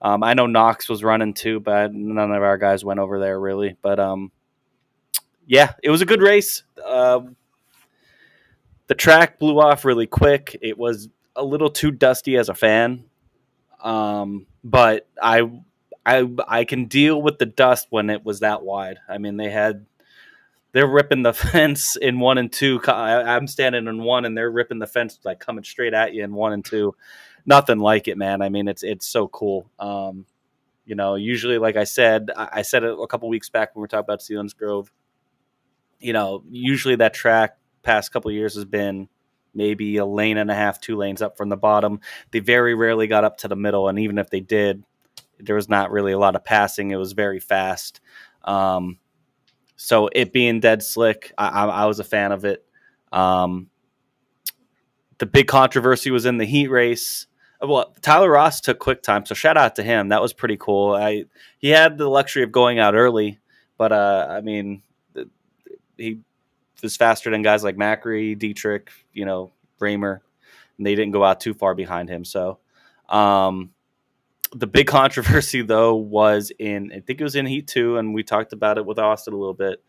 I know Knox was running too, but none of our guys went over there really. But it was a good race. The track blew off really quick. It was a little too dusty as a fan, but I can deal with the dust when it was that wide. I mean, they're ripping the fence in 1 and 2. I'm standing in 1, and they're ripping the fence like coming straight at you in 1 and 2. Nothing like it, man. I mean, it's so cool. Usually, like I said it a couple weeks back when we were talking about Selinsgrove. Usually that track past couple of years has been maybe a lane and a half, 2 lanes up from the bottom. They very rarely got up to the middle, and even if they did, there was not really a lot of passing. It was very fast. So it being dead slick, I was a fan of it. The big controversy was in the heat race. Well, Tyler Ross took quick time, so shout out to him. That was pretty cool. He had the luxury of going out early, but he was faster than guys like Macri, Dietrich, Bramer, and they didn't go out too far behind him. So the big controversy, though, was I think it was in Heat 2, and we talked about it with Austin a little bit.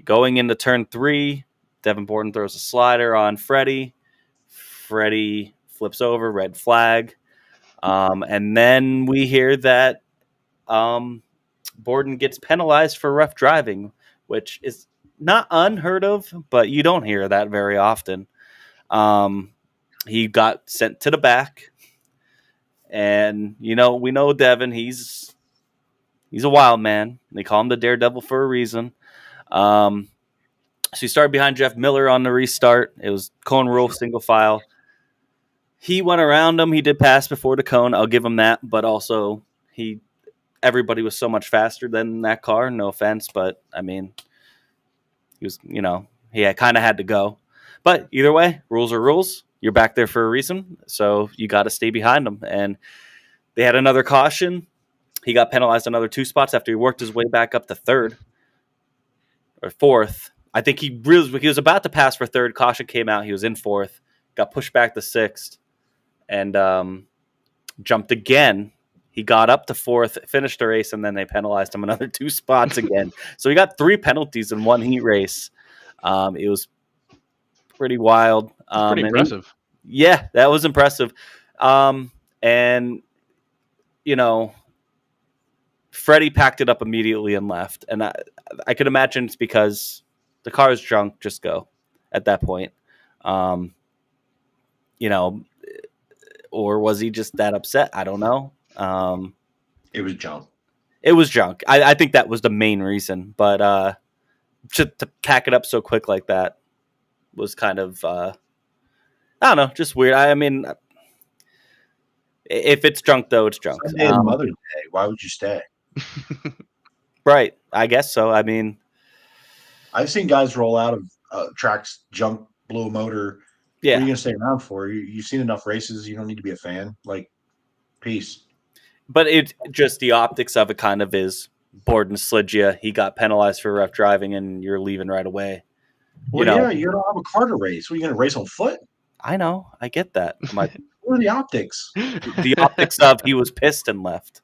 Going into turn 3, Devin Borden throws a slider on Freddie. Freddie flips over, red flag. And then we hear that Borden gets penalized for rough driving, which is not unheard of, but you don't hear that very often. He got sent to the back. And, we know Devin, he's a wild man. They call him the Daredevil for a reason. So he started behind Jeff Miller on the restart. It was cone rule, single file. He went around him. He did pass before the cone. I'll give him that. But also, everybody was so much faster than that car. No offense, but, I mean, he was, he kind of had to go. But either way, rules are rules. You're back there for a reason, so you got to stay behind them. And they had another caution. He got penalized another 2 spots after he worked his way back up to 3rd or 4th. I think he was about to pass for 3rd. Caution came out. He was in 4th, got pushed back to 6th, and jumped again. He got up to 4th, finished the race, and then they penalized him another 2 spots again. So he got 3 penalties in 1 heat race. It was pretty wild. Pretty impressive. That was impressive. And Freddie packed it up immediately and left. And I could imagine it's because the car is drunk. Just go at that point. Or was he just that upset? I don't know. It was junk. It was junk. I think that was the main reason. But to pack it up so quick like that was kind of, I don't know, just weird. I mean, if it's drunk, though, it's drunk. Sunday and Mother's Day. Why would you stay? Right. I guess so. I mean, I've seen guys roll out of tracks, junk, blow a motor. Yeah. What are you going to stay around for? You've seen enough races. You don't need to be a fan. Like, peace. But it just the optics of it kind of is Borden slid you. He got penalized for rough driving, and you're leaving right away. Well, yeah, you don't have a car to race. What, are you going to race on foot? I know. I get that. What are the optics? The optics of he was pissed and left.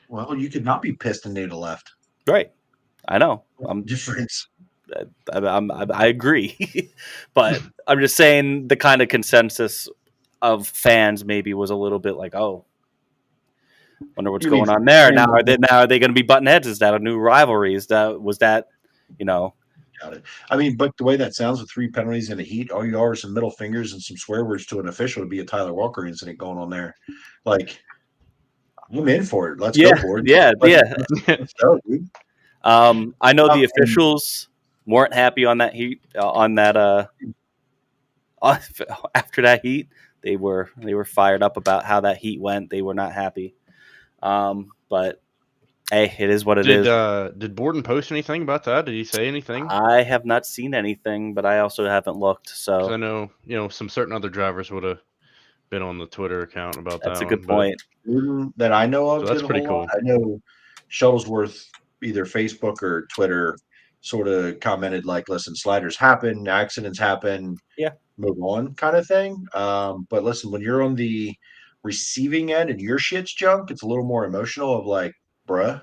Well, you could not be pissed and they'd have left. Right. I know. Difference. I agree. But I'm just saying the kind of consensus of fans maybe was a little bit like, oh, wonder what's going on there. Now are they going to be button heads? Is that a new rivalry? Was that Got it. I mean, but the way that sounds with 3 penalties in a heat, all you are some middle fingers and some swear words to an official would be a Tyler Walker incident going on there. Like, I'm in for it. Let's go for it. Let's go, dude. I know the officials weren't happy on that heat. After that heat, they were fired up about how that heat went. They were not happy. But hey, it is what it is. Did Borden post anything about that? Did he say anything? I have not seen anything, but I also haven't looked. So I know, some certain other drivers would have been on the Twitter account about that. That's a good point. That I know of. So that's pretty cool. I know Shuttlesworth, either Facebook or Twitter, sort of commented like, "Listen, sliders happen, accidents happen. Yeah, move on," kind of thing. But listen, when you're on the receiving end and your shit's junk, it's a little more emotional of like, bruh.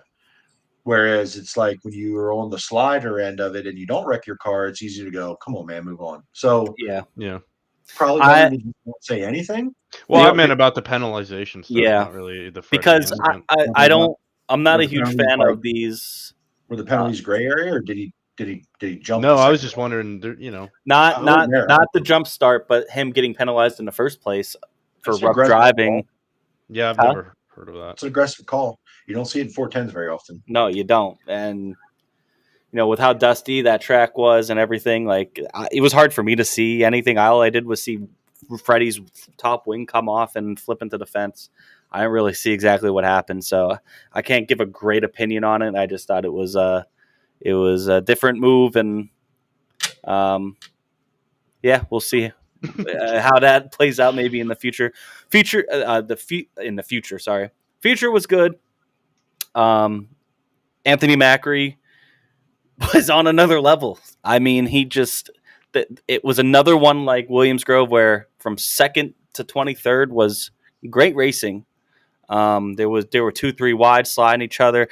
Whereas it's like when you are on the slider end of it and you don't wreck your car, it's easy to go, come on, man, move on. So yeah. Probably better to just not say anything. Well, I meant about the penalization stuff, Yeah. not really the Freddie Because incident. I don't. I'm not Were a the huge penalties fan like- of these. Were the penalties gray area, or did he jump? No, the I was second just one? wondering. Not there. the jump start, but him getting penalized in the first place for That's rough aggressive driving. Yeah, I've Huh? never heard of that. It's an aggressive call. You don't see it in 410s very often. No, you don't. And with how dusty that track was and everything, like it was hard for me to see anything. All I did was see Freddie's top wing come off and flip into the fence. I didn't really see exactly what happened, so I can't give a great opinion on it. I just thought it was a different move, and yeah, we'll see how that plays out maybe in the future. Future was good. Anthony Macri was on another level. I mean, it was another one like Williamsgrove where from second to 23rd was great racing. There were 2-3 wide sliding each other.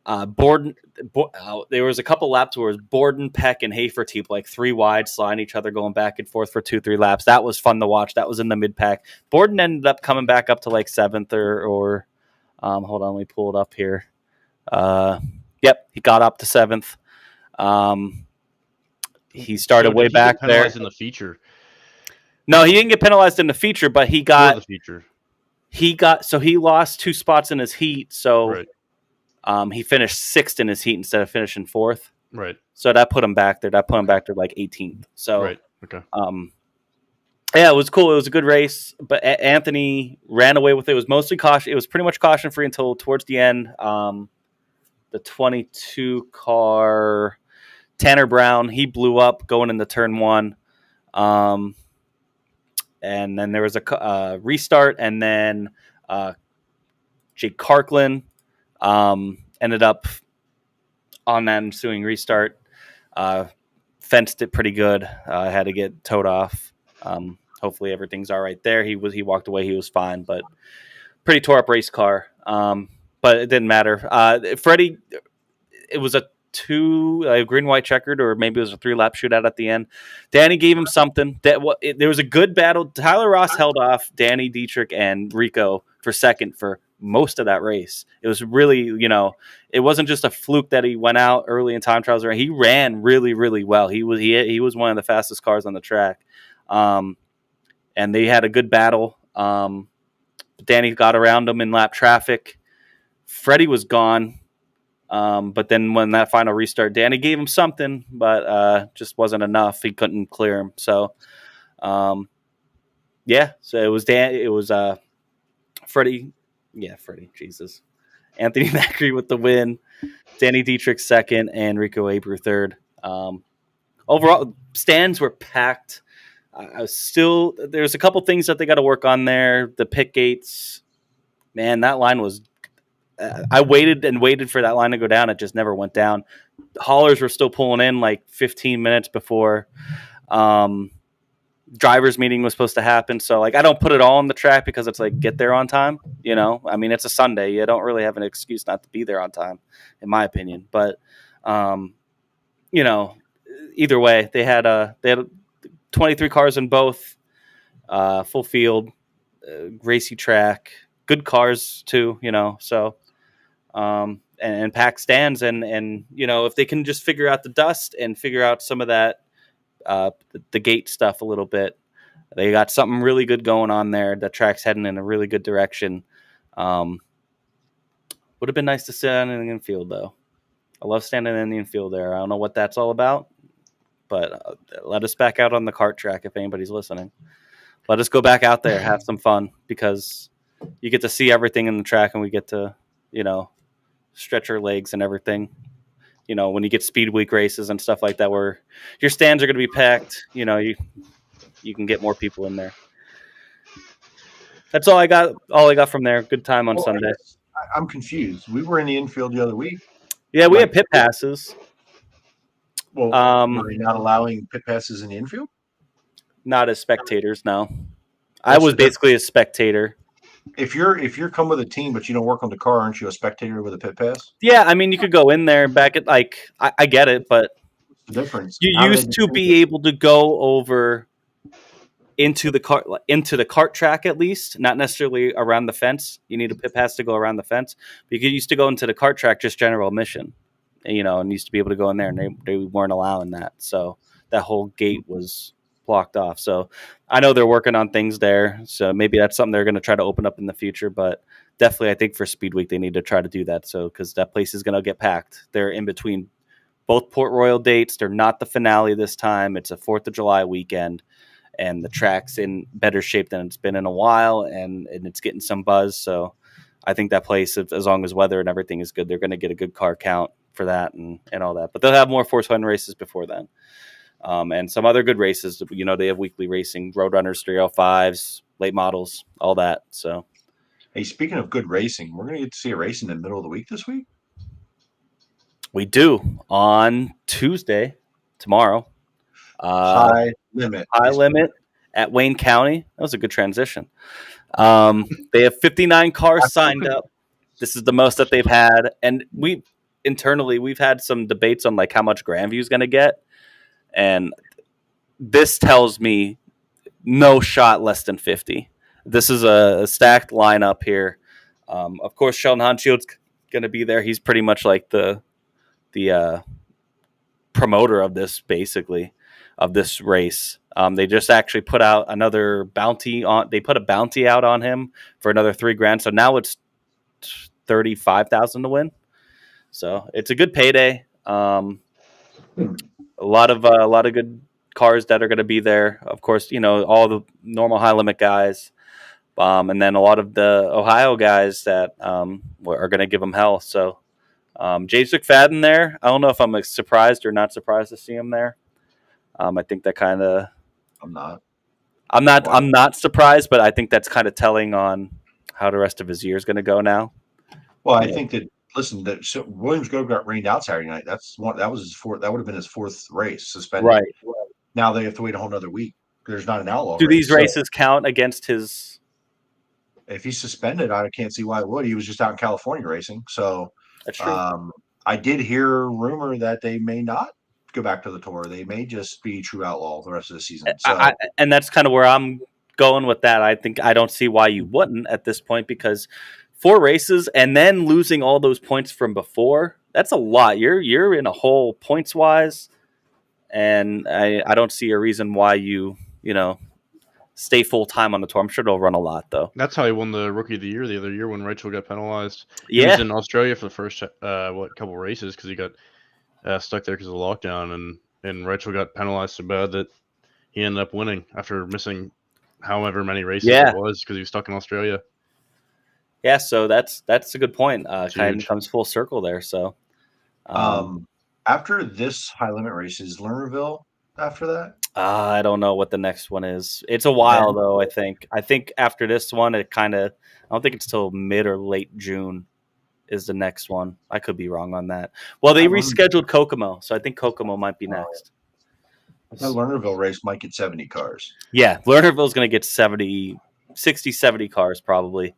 There was a couple laps where it was Borden, Peck, and Haferteep like 3 wide sliding each other, going back and forth for 2-3 laps. That was fun to watch. That was in the mid pack. Borden ended up coming back up to like 7th or hold on, let me pull it up here. Yep, he got up to 7th. He started way back there. In the feature. No, he didn't get penalized in the feature, but he got the feature. He lost 2 spots in his heat, so Right. he finished 6th in his heat instead of finishing 4th. Right. So that put him back there. That put him back to like 18th. So Right. Okay. Yeah, it was cool. It was a good race, but Anthony ran away with it. It was mostly caution. It was pretty much caution free until towards the end. The 22 car, Tanner Brown, he blew up going into turn 1. And then there was a restart, and then Jake Carklin ended up on that ensuing restart. Fenced it pretty good. Had to get towed off. Hopefully everything's all right there. He walked away. He was fine, but pretty tore up race car. But it didn't matter. Freddie, it was a 2 green white checkered, or maybe it was a 3-lap shootout at the end. Danny gave him something. There was a good battle. Tyler Ross held off Danny Dietrich and Rico for second for most of that race. It was really, it wasn't just a fluke that he went out early in time trials. He ran really, really well. He was one of the fastest cars on the track. And they had a good battle. Danny got around him in lap traffic. Freddie was gone. But then when that final restart, Danny gave him something, but just wasn't enough. He couldn't clear him. So, yeah. So it was Freddie. Yeah, Freddie. Jesus. Anthony Macri with the win. Danny Dietrich second, and Rico Abreu third. Overall, stands were packed. There's a couple things that they got to work on there. The pit gates, man, that line was. I waited and waited for that line to go down. It just never went down. The haulers were still pulling in like 15 minutes before driver's meeting was supposed to happen. So like, I don't put it all on the track because it's like, get there on time. I mean, it's a Sunday. You don't really have an excuse not to be there on time, in my opinion. But, either way, they had 23 cars in both, full field, racy track, good cars too, so, and packed stands and, if they can just figure out the dust and figure out some of that, the gate stuff a little bit, they got something really good going on there. The track's heading in a really good direction. Would have been nice to sit on an infield though. I love standing in the infield there. I don't know what that's all about, but let us back out on the kart track if anybody's listening. Let us go back out there, have some fun, because you get to see everything in the track, and we get to, stretch our legs and everything. When you get speed week races and stuff like that, where your stands are going to be packed, you can get more people in there. That's all I got. All I got from there. Good time on Sunday. I'm confused. We were in the infield the other week. Yeah, we had pit passes. Well, were they not allowing pit passes in the infield? Not as spectators, no. I was basically a spectator. If you're come with a team but you don't work on the car, aren't you a spectator with a pit pass? Yeah, I mean, you could go in there back at I get it, but what's the difference? You used to be able to go over into the cart track at least, not necessarily around the fence. You need a pit pass to go around the fence. But you used to go into the cart track just general admission, and used to be able to go in there, and they weren't allowing that. So that whole gate was blocked off. So I know they're working on things there. So maybe that's something they're going to try to open up in the future. But definitely, I think for Speed Week, they need to try to do that. So because that place is going to get packed. They're in between both Port Royal dates. They're not the finale this time. It's a 4th of July weekend. And the track's in better shape than it's been in a while, and it's getting some buzz. So I think that place, as long as weather and everything is good, they're going to get a good car count for that and all that. But they'll have more Force One races before then. And some other good races. They have weekly racing, Roadrunners, 305s, late models, all that. So, hey, speaking of good racing, we're going to get to see a race in the middle of the week this week? We do on Tuesday, tomorrow. High limit at Wayne County. That was a good transition. They have 59 cars signed up. This is the most that they've had, and we've had some debates on like how much Grandview is going to get, and this tells me no shot less than 50. This is a stacked lineup here. Of course, Sheldon Hanshield's going to be there. He's pretty much like the promoter of this, basically, of this race. They just actually put out another bounty on. They put a bounty out on him for another $3,000. So now it's $35,000 to win. So it's a good payday. A lot of good cars that are going to be there. Of course, all the normal high limit guys, and then a lot of the Ohio guys that are going to give them hell. So James McFadden there. I don't know if I'm surprised or not surprised to see him there. I think that kind of. I'm not surprised, but I think that's kind of telling on how the rest of his year is going to go now. Well, I think that Williamsgrove got rained out Saturday night. That was his fourth. That would have been his fourth race suspended. Right. Now they have to wait a whole nother week. There's not an outlaw. Do these races count against his? If he's suspended, I can't see why it would. He was just out in California racing. So that's true. I did hear a rumor that they may not go back to the tour. They may just be true outlaw the rest of the season. So, and that's kind of where I'm going with that. I don't see why you wouldn't at this point, because 4 races and then losing all those points from before, that's a lot. You're in a hole points wise, and I don't see a reason why you stay full time on the tour. I'm sure they'll run a lot though. That's how he won the Rookie of the Year the other year when Rachel got penalized. He was in Australia for the first couple races because he got stuck there because of the lockdown, and Rachel got penalized so bad that he ended up winning after missing however many races it was because he was stuck in Australia. Yeah, so that's a good point. Kind of comes full circle there. So after this high limit race, is Lernerville after that? I don't know what the next one is. It's a while though. I think after this one, I don't think it's till mid or late June is the next one. I could be wrong on that. Well, they rescheduled Kokomo, so I think Kokomo might be next. That Lernerville race might get 70 cars. Yeah, Lernerville's going to get 60, 70 cars probably.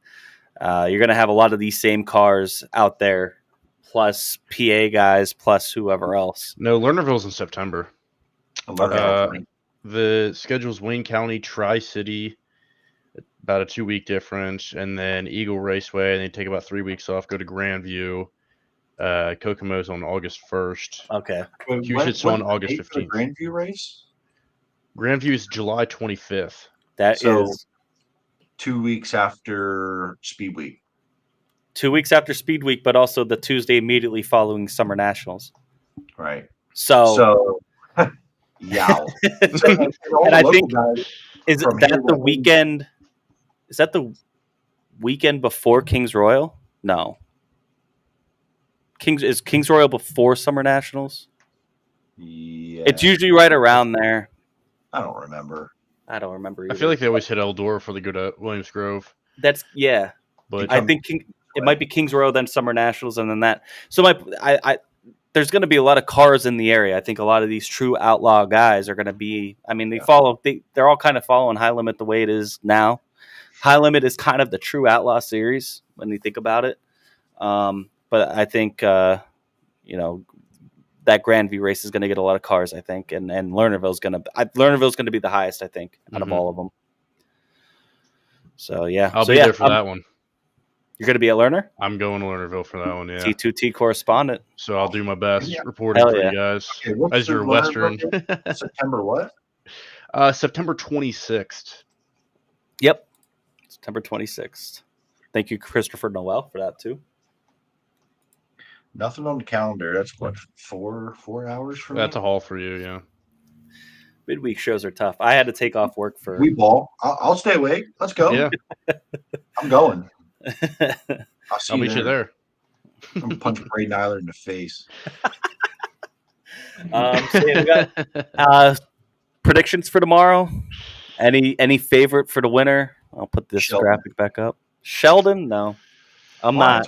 You're going to have a lot of these same cars out there, plus PA guys, plus whoever else. No, Lernerville's in September. The schedule's Wayne County, Tri-City, about a 2-week difference, and then Eagle Raceway, and they take about 3 weeks off, go to Grandview. Kokomo's on August 1st. Okay. Huset's on August 15th. Grandview race? Grandview is July 25th. That is 2 weeks after Speed Week. 2 weeks after Speed Week, but also the Tuesday immediately following Summer Nationals. Right. So yeah. And I think is that the weekend? Is that the weekend before Kings Royal? No. Is Kings Royal before Summer Nationals? Yeah. It's usually right around there. I don't remember either. I feel like they always hit Eldora before they go to Williamsgrove. But I think it might be Kings Royal, then Summer Nationals, and then that. So there's going to be a lot of cars in the area. I think a lot of these true outlaw guys are going to be. I mean, they're all kind of following High Limit the way it is now. High Limit is kind of the true outlaw series when you think about it. But I think that that Grandview race is going to get a lot of cars, I think, and Lernerville's going to be the highest, I think, out of all of them. So yeah, I'll be there for that one. You're going to be at Lerner? I'm going to Lernerville for that one. Yeah. T2T correspondent. So I'll do my best reporting for you guys as your Western. September what? September 26th. Yep, September 26th. Thank you, Christopher Noel, for that too. Nothing on the calendar. That's what 4 hours from. That's a haul for you, yeah. Midweek shows are tough. I had to take off work for. We ball. I'll stay awake. Let's go. Yeah, I'm going. I'll meet you there. I'm punching Ray Nyler in the face. So yeah, we got predictions for tomorrow. Any favorite for the winner? I'll put this graphic back up. Sheldon? No, I'm not.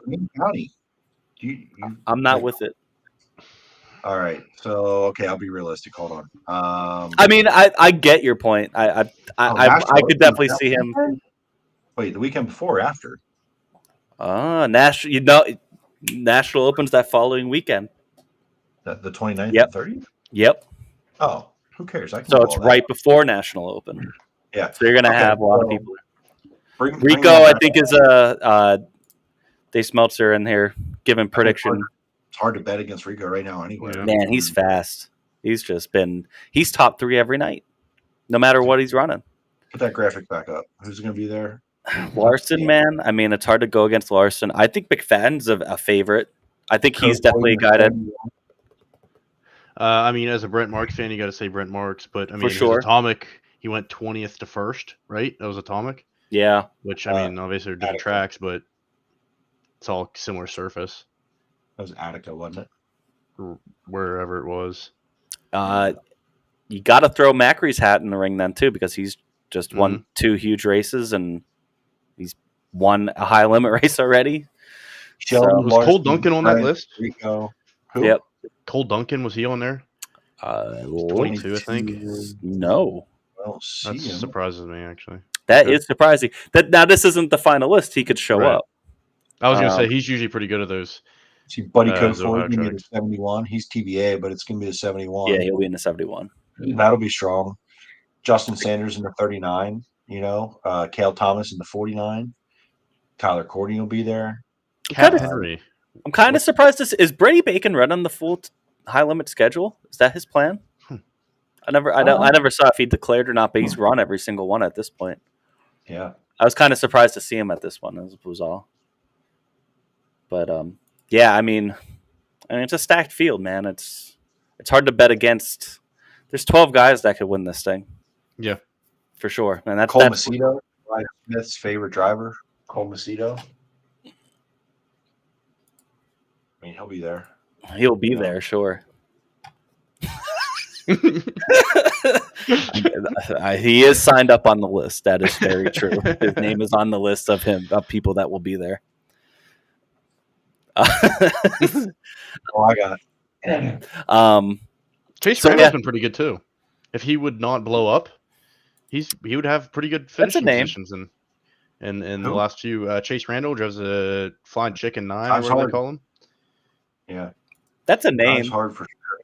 I'm not with it. All right. So okay, I'll be realistic. Hold on. I mean, I get your point. I could definitely see him. Wait, the weekend before or after? National opens that following weekend. The 29th Yep. and 30th? Yep. Oh, who cares? So it's right before National Open. Yeah. So you're gonna have a lot of people. Bring Rico, I think, is Dave Smeltzer in here giving prediction. It's hard to bet against Rico right now anyway. Man, he's fast. He's top 3 every night, no matter what he's running. Put that graphic back up. Who's going to be there? Larson, man. I mean, it's hard to go against Larson. I think McFadden's a favorite. I think he's definitely a guy that. I mean, as a Brent Marks fan, you got to say Brent Marks, but I mean, For sure. Atomic, he went 20th to 1st, right? That was Atomic. Yeah. Which I mean, obviously they're different tracks, but it's all similar surface. That was Attica, wasn't it? Wherever it was. You got to throw Macri's hat in the ring then too, because he's just won 2 huge races and he's won a high limit race already. Was Cole Duncan on that list? Rico. Who? Yep. Cole Duncan, was he on there? 22, I think. No. That surprises me, actually. That is surprising. Now this isn't the final list. He could show up. I was going to say he's usually pretty good at those. See, Buddy Code Ford going to be the 71. He's TBA, but it's going to be the 71. Yeah, he'll be in the 71. That'll be strong. Justin Sanders in the 39. Cale Thomas in the 49. Tyler Courtney will be there. Henry. I'm kind of surprised. Is Brady Bacon running the full high limit schedule? Is that his plan? I never saw if he declared or not, but he's run every single one at this point. Yeah, I was kind of surprised to see him at this one. That was all. But yeah, I mean, it's a stacked field, man. It's hard to bet against. There's 12 guys that could win this thing. Yeah, for sure. And that's Cole Macedo, Ryan Smith's favorite driver. Cole Macedo. I mean, he'll be there. He'll be there, sure. He is signed up on the list. That is very true. His name is on the list of people that will be there. I got it. Chase Randall's been pretty good too. If he would not blow up, he would have pretty good finishing positions in the last few. Chase Randall drives a Flying Chicken 9, or whatever they call him. Yeah, that's a name. It's hard for sure.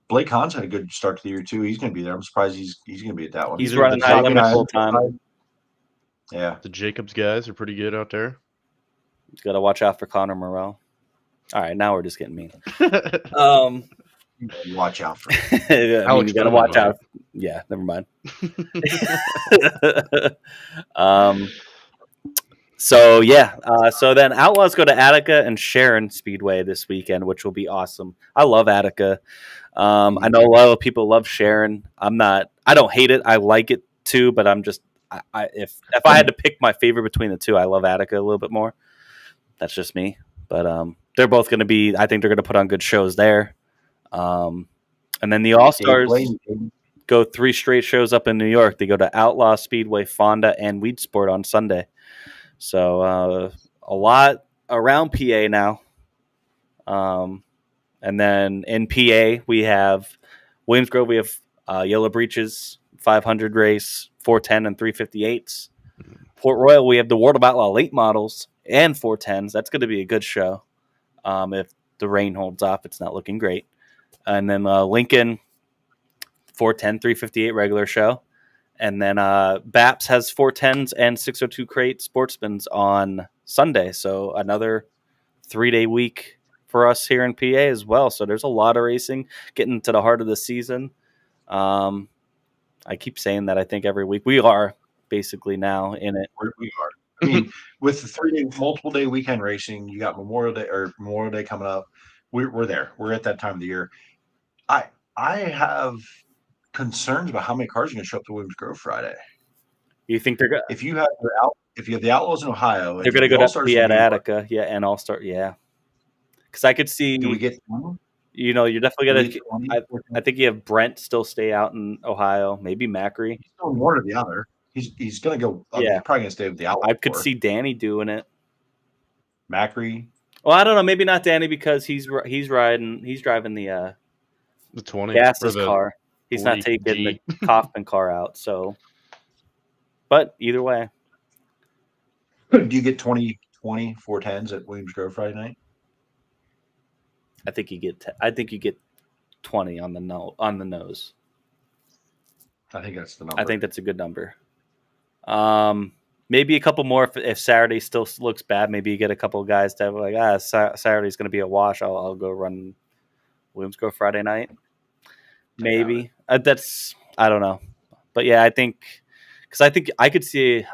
Blake Hahn's had a good start to the year too. He's going to be there. I'm surprised he's going to be at that one. He's running high limit full time. Yeah, the Jacobs guys are pretty good out there. You got to watch out for Connor Morrell. All right, now we're just getting mean. Watch out for. You got to watch out. Yeah, never mind. So yeah, so then Outlaws go to Attica and Sharon Speedway this weekend, which will be awesome. I love Attica. I know a lot of people love Sharon. I don't hate it. I like it too, but I'm just, if I had to pick my favorite between the two, I love Attica a little bit more. That's just me. But they're both going to be. I think they're going to put on good shows there. And then the All Stars go 3 straight shows up in New York. They go to Outlaw, Speedway, Fonda, and Weed Sport on Sunday. So a lot around PA now. And then in PA, we have Williamsgrove. We have Yellow Breeches 500 race, 410 and 358s. Port Royal, we have the World of Outlaw late models and 410s. That's going to be a good show. If the rain holds off, it's not looking great. And then Lincoln 410, 358 regular show. And then BAPS has 410s and 602 crate sportsmans on Sunday. So another 3-day week for us here in PA as well. So there's a lot of racing getting to the heart of the season. I keep saying that I think every week. We are basically now in it. We are. I mean, with the 3-day, multiple day weekend racing, you got Memorial Day coming up. We're there. We're at that time of the year. I have concerns about how many cars are going to show up to Williams Grove Friday. You think they're going? If you have the Outlaws in Ohio, they're going to go to at Attica, yeah, and All Star, yeah. Because I could see. Do we get? You know, you're definitely going to. I think you have Brent still stay out in Ohio. Maybe Macri. He's doing one or the other. He's going to go. He's probably going to stay with the Outlaw. I could see Danny doing it. Macri. Well, I don't know. Maybe not Danny because he's driving the 20 Gas's car. He's not taking the Kaufman car out. So, but either way, do you get 20 410s at Williams Grove Friday night? I think you get 20 on the nose. I think that's the number. I think that's a good number. Maybe a couple more if Saturday still looks bad. Maybe you get a couple of guys to have like, Saturday's going to be a wash. I'll go run Williams Grove Friday night. Maybe that's I don't know, but yeah, I think I could see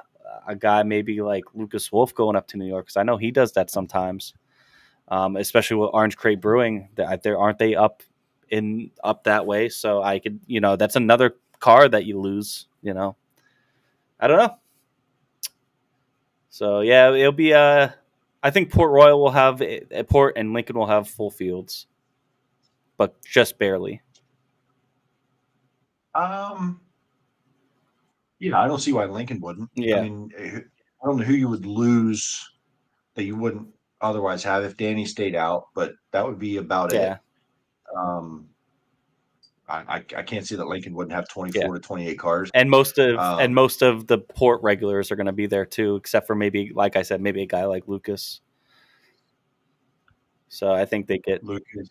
a guy maybe like Lucas Wolf going up to New York because I know he does that sometimes, especially with Orange Crate Brewing. Aren't they up that way? So I could that's another car that you lose. I don't know. So yeah, it'll be I think Port Royal will have Port and Lincoln will have full fields, but just barely. Yeah, I don't see why Lincoln wouldn't. Yeah. I mean, I don't know who you would lose that you wouldn't otherwise have if Danny stayed out, but that would be about it. I can't see that Lincoln wouldn't have 24 to 28 cars. And most of the Port regulars are going to be there too, except for maybe, like I said, maybe a guy like Lucas. So I think they get Lucas.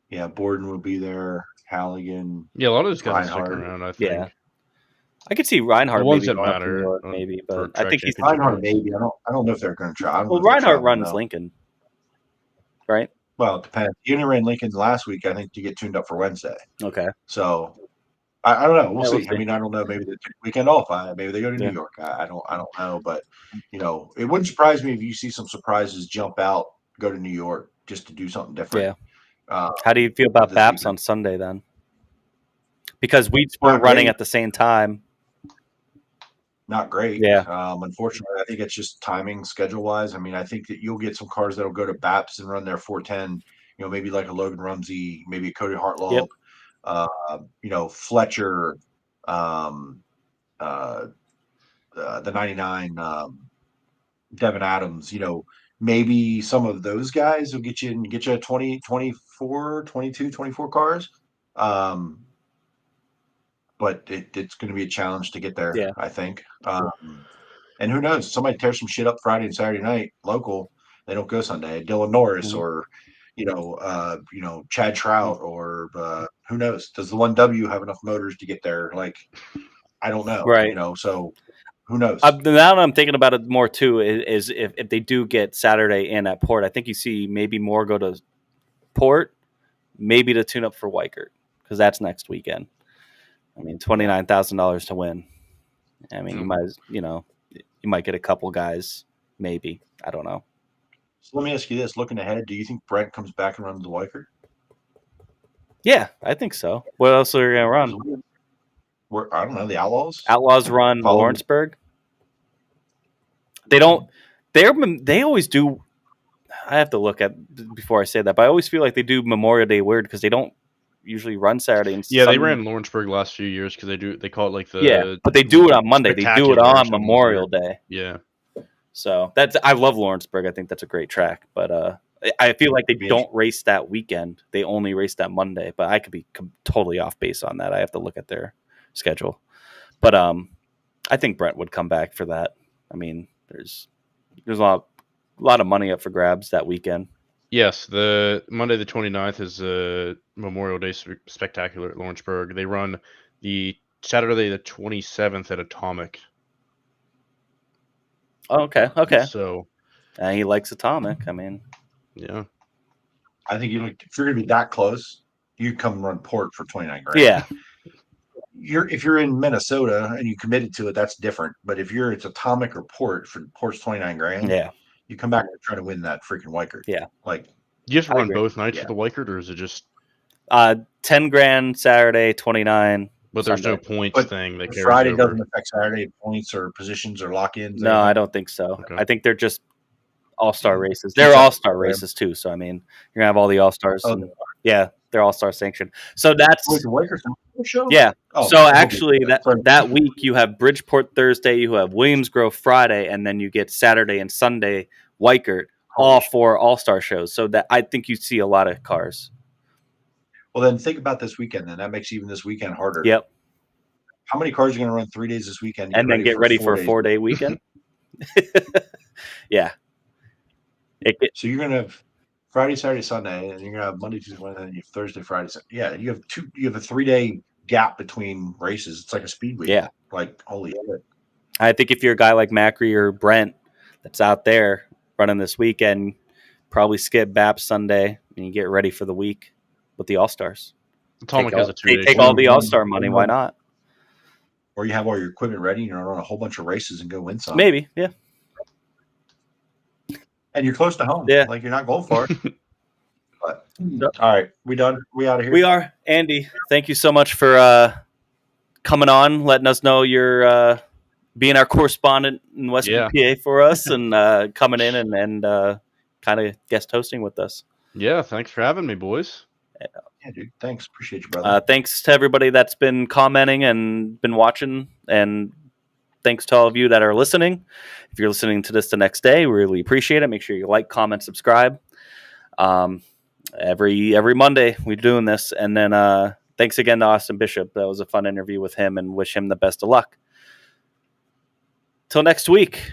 Yeah, Borden will be there. Halligan. Yeah, a lot of those guys stick around, I think. Yeah. I could see Reinhardt. The ones that matter, maybe, but I think he's Reinhardt. Maybe I don't know if they're going to try. Well, Reinhardt runs Lincoln, right? Well, it depends. He only ran Lincoln last week, I think, to get tuned up for Wednesday. Okay. So I don't know. We'll see. I mean, I don't know. Maybe they take the weekend off. Maybe they go to New York. I don't know. But it wouldn't surprise me if you see some surprises jump out, go to New York just to do something different. Yeah. How do you feel about BAPS on Sunday then? Because we were running at the same time. Not great. Yeah. Unfortunately, I think it's just timing, schedule wise. I mean, I think that you'll get some cars that'll go to BAPS and run their 410. Maybe like a Logan Rumsey, maybe a Cody Hartlow, Fletcher, the 99, Devin Adams. Maybe some of those guys will get you 20, 24, 22, 24 cars. But it's going to be a challenge to get there, I think. And who knows? Somebody tears some shit up Friday and Saturday night, local. They don't go Sunday. Dylan Norris or, Chad Trout or who knows? Does the 1W have enough motors to get there? Like, I don't know. Right. So who knows? Now that I'm thinking about it more too is if they do get Saturday in at Port, I think you see maybe more go to Port, maybe to tune up for Weikert because that's next weekend. I mean, $29,000 to win. I mean, you might get a couple guys, maybe. I don't know. So let me ask you this: looking ahead, do you think Brent comes back and runs the Weikert? Yeah, I think so. What else are they going to run? I don't know. The Outlaws. Outlaws run Lawrenceburg. They don't. They always do. I have to look at before I say that, but I always feel like they do Memorial Day weird because they don't usually run Saturday and Sunday. They ran Lawrenceburg last few years because they call it like the but they do it on Monday. They do it on Memorial Day. Yeah. So I love Lawrenceburg. I think that's a great track, but I feel like they don't race that weekend. They only race that Monday, but I could be totally off base on that. I have to look at their schedule, but I think Brent would come back for that. I mean, there's a lot of money up for grabs that weekend. Yes, the Monday the 29th is a Memorial Day spectacular at Lawrenceburg. They run the Saturday the 27th at Atomic. Oh, okay. Okay. So, He likes Atomic. I mean, yeah. I think if you're going to be that close, you come run Port for 29 grand. yeah. If you're in Minnesota and you committed to it, that's different. But if it's Atomic or Port for Port's 29 grand, Yeah. you come back and try to win that freaking Wykert. Yeah. Like, Do you have to I run agree. both nights Yeah. for the Wykert, or is it just 10 grand Saturday, 29. but there's no Sunday. points thing that carries Friday over? doesn't affect Saturday points or positions or lock-ins. No, I don't think so. Okay. I think they're just all-star races. They're all-star races too. So I mean, you're gonna have all the all-stars. Oh, and, yeah, they're all-star sanctioned. So that's Wait, the Wykert show? yeah. Oh, so okay. actually, Sorry. that week you have Bridgeport Thursday, you have Williamsgrove Friday, and then you get Saturday and Sunday Wykert, all 4 all-star shows. So that I think you see a lot of cars. Well, then think about this weekend. Then that makes even this weekend harder. Yep. How many cars are going to run 3 days this weekend? And then get ready for a 4-day weekend. Yeah. So you're going to have Friday, Saturday, Sunday, and you're going to have Monday, Tuesday, Wednesday, and you have Thursday, Friday. Yeah, you have a 3-day gap between races. It's like a speed week. Yeah. Like, holy shit. I think if you're a guy like Macri or Brent that's out there running this weekend, probably skip BAP Sunday and you get ready for the week with the All-Stars. Atomic has a 2-day. Take all the All-Star money. Why not? Or you have all your equipment ready and you run a whole bunch of races and go win some. Maybe, yeah. And you're close to home. Yeah. Like, you're not going far. But, all right. We done? We out of here? We are. Andy, thank you so much for coming on, letting us know you're being our correspondent in Western PA for us and coming in and kind of guest hosting with us. Yeah, thanks for having me, boys. Yeah, dude. Thanks. Appreciate you, brother. Thanks to everybody that's been commenting and been watching, and thanks to all of you that are listening. If you're listening to this the next day, we really appreciate it. Make sure you like, comment, subscribe. Every Monday we're doing this, and then thanks again to Austin Bishop. That was a fun interview with him, and wish him the best of luck. Till next week.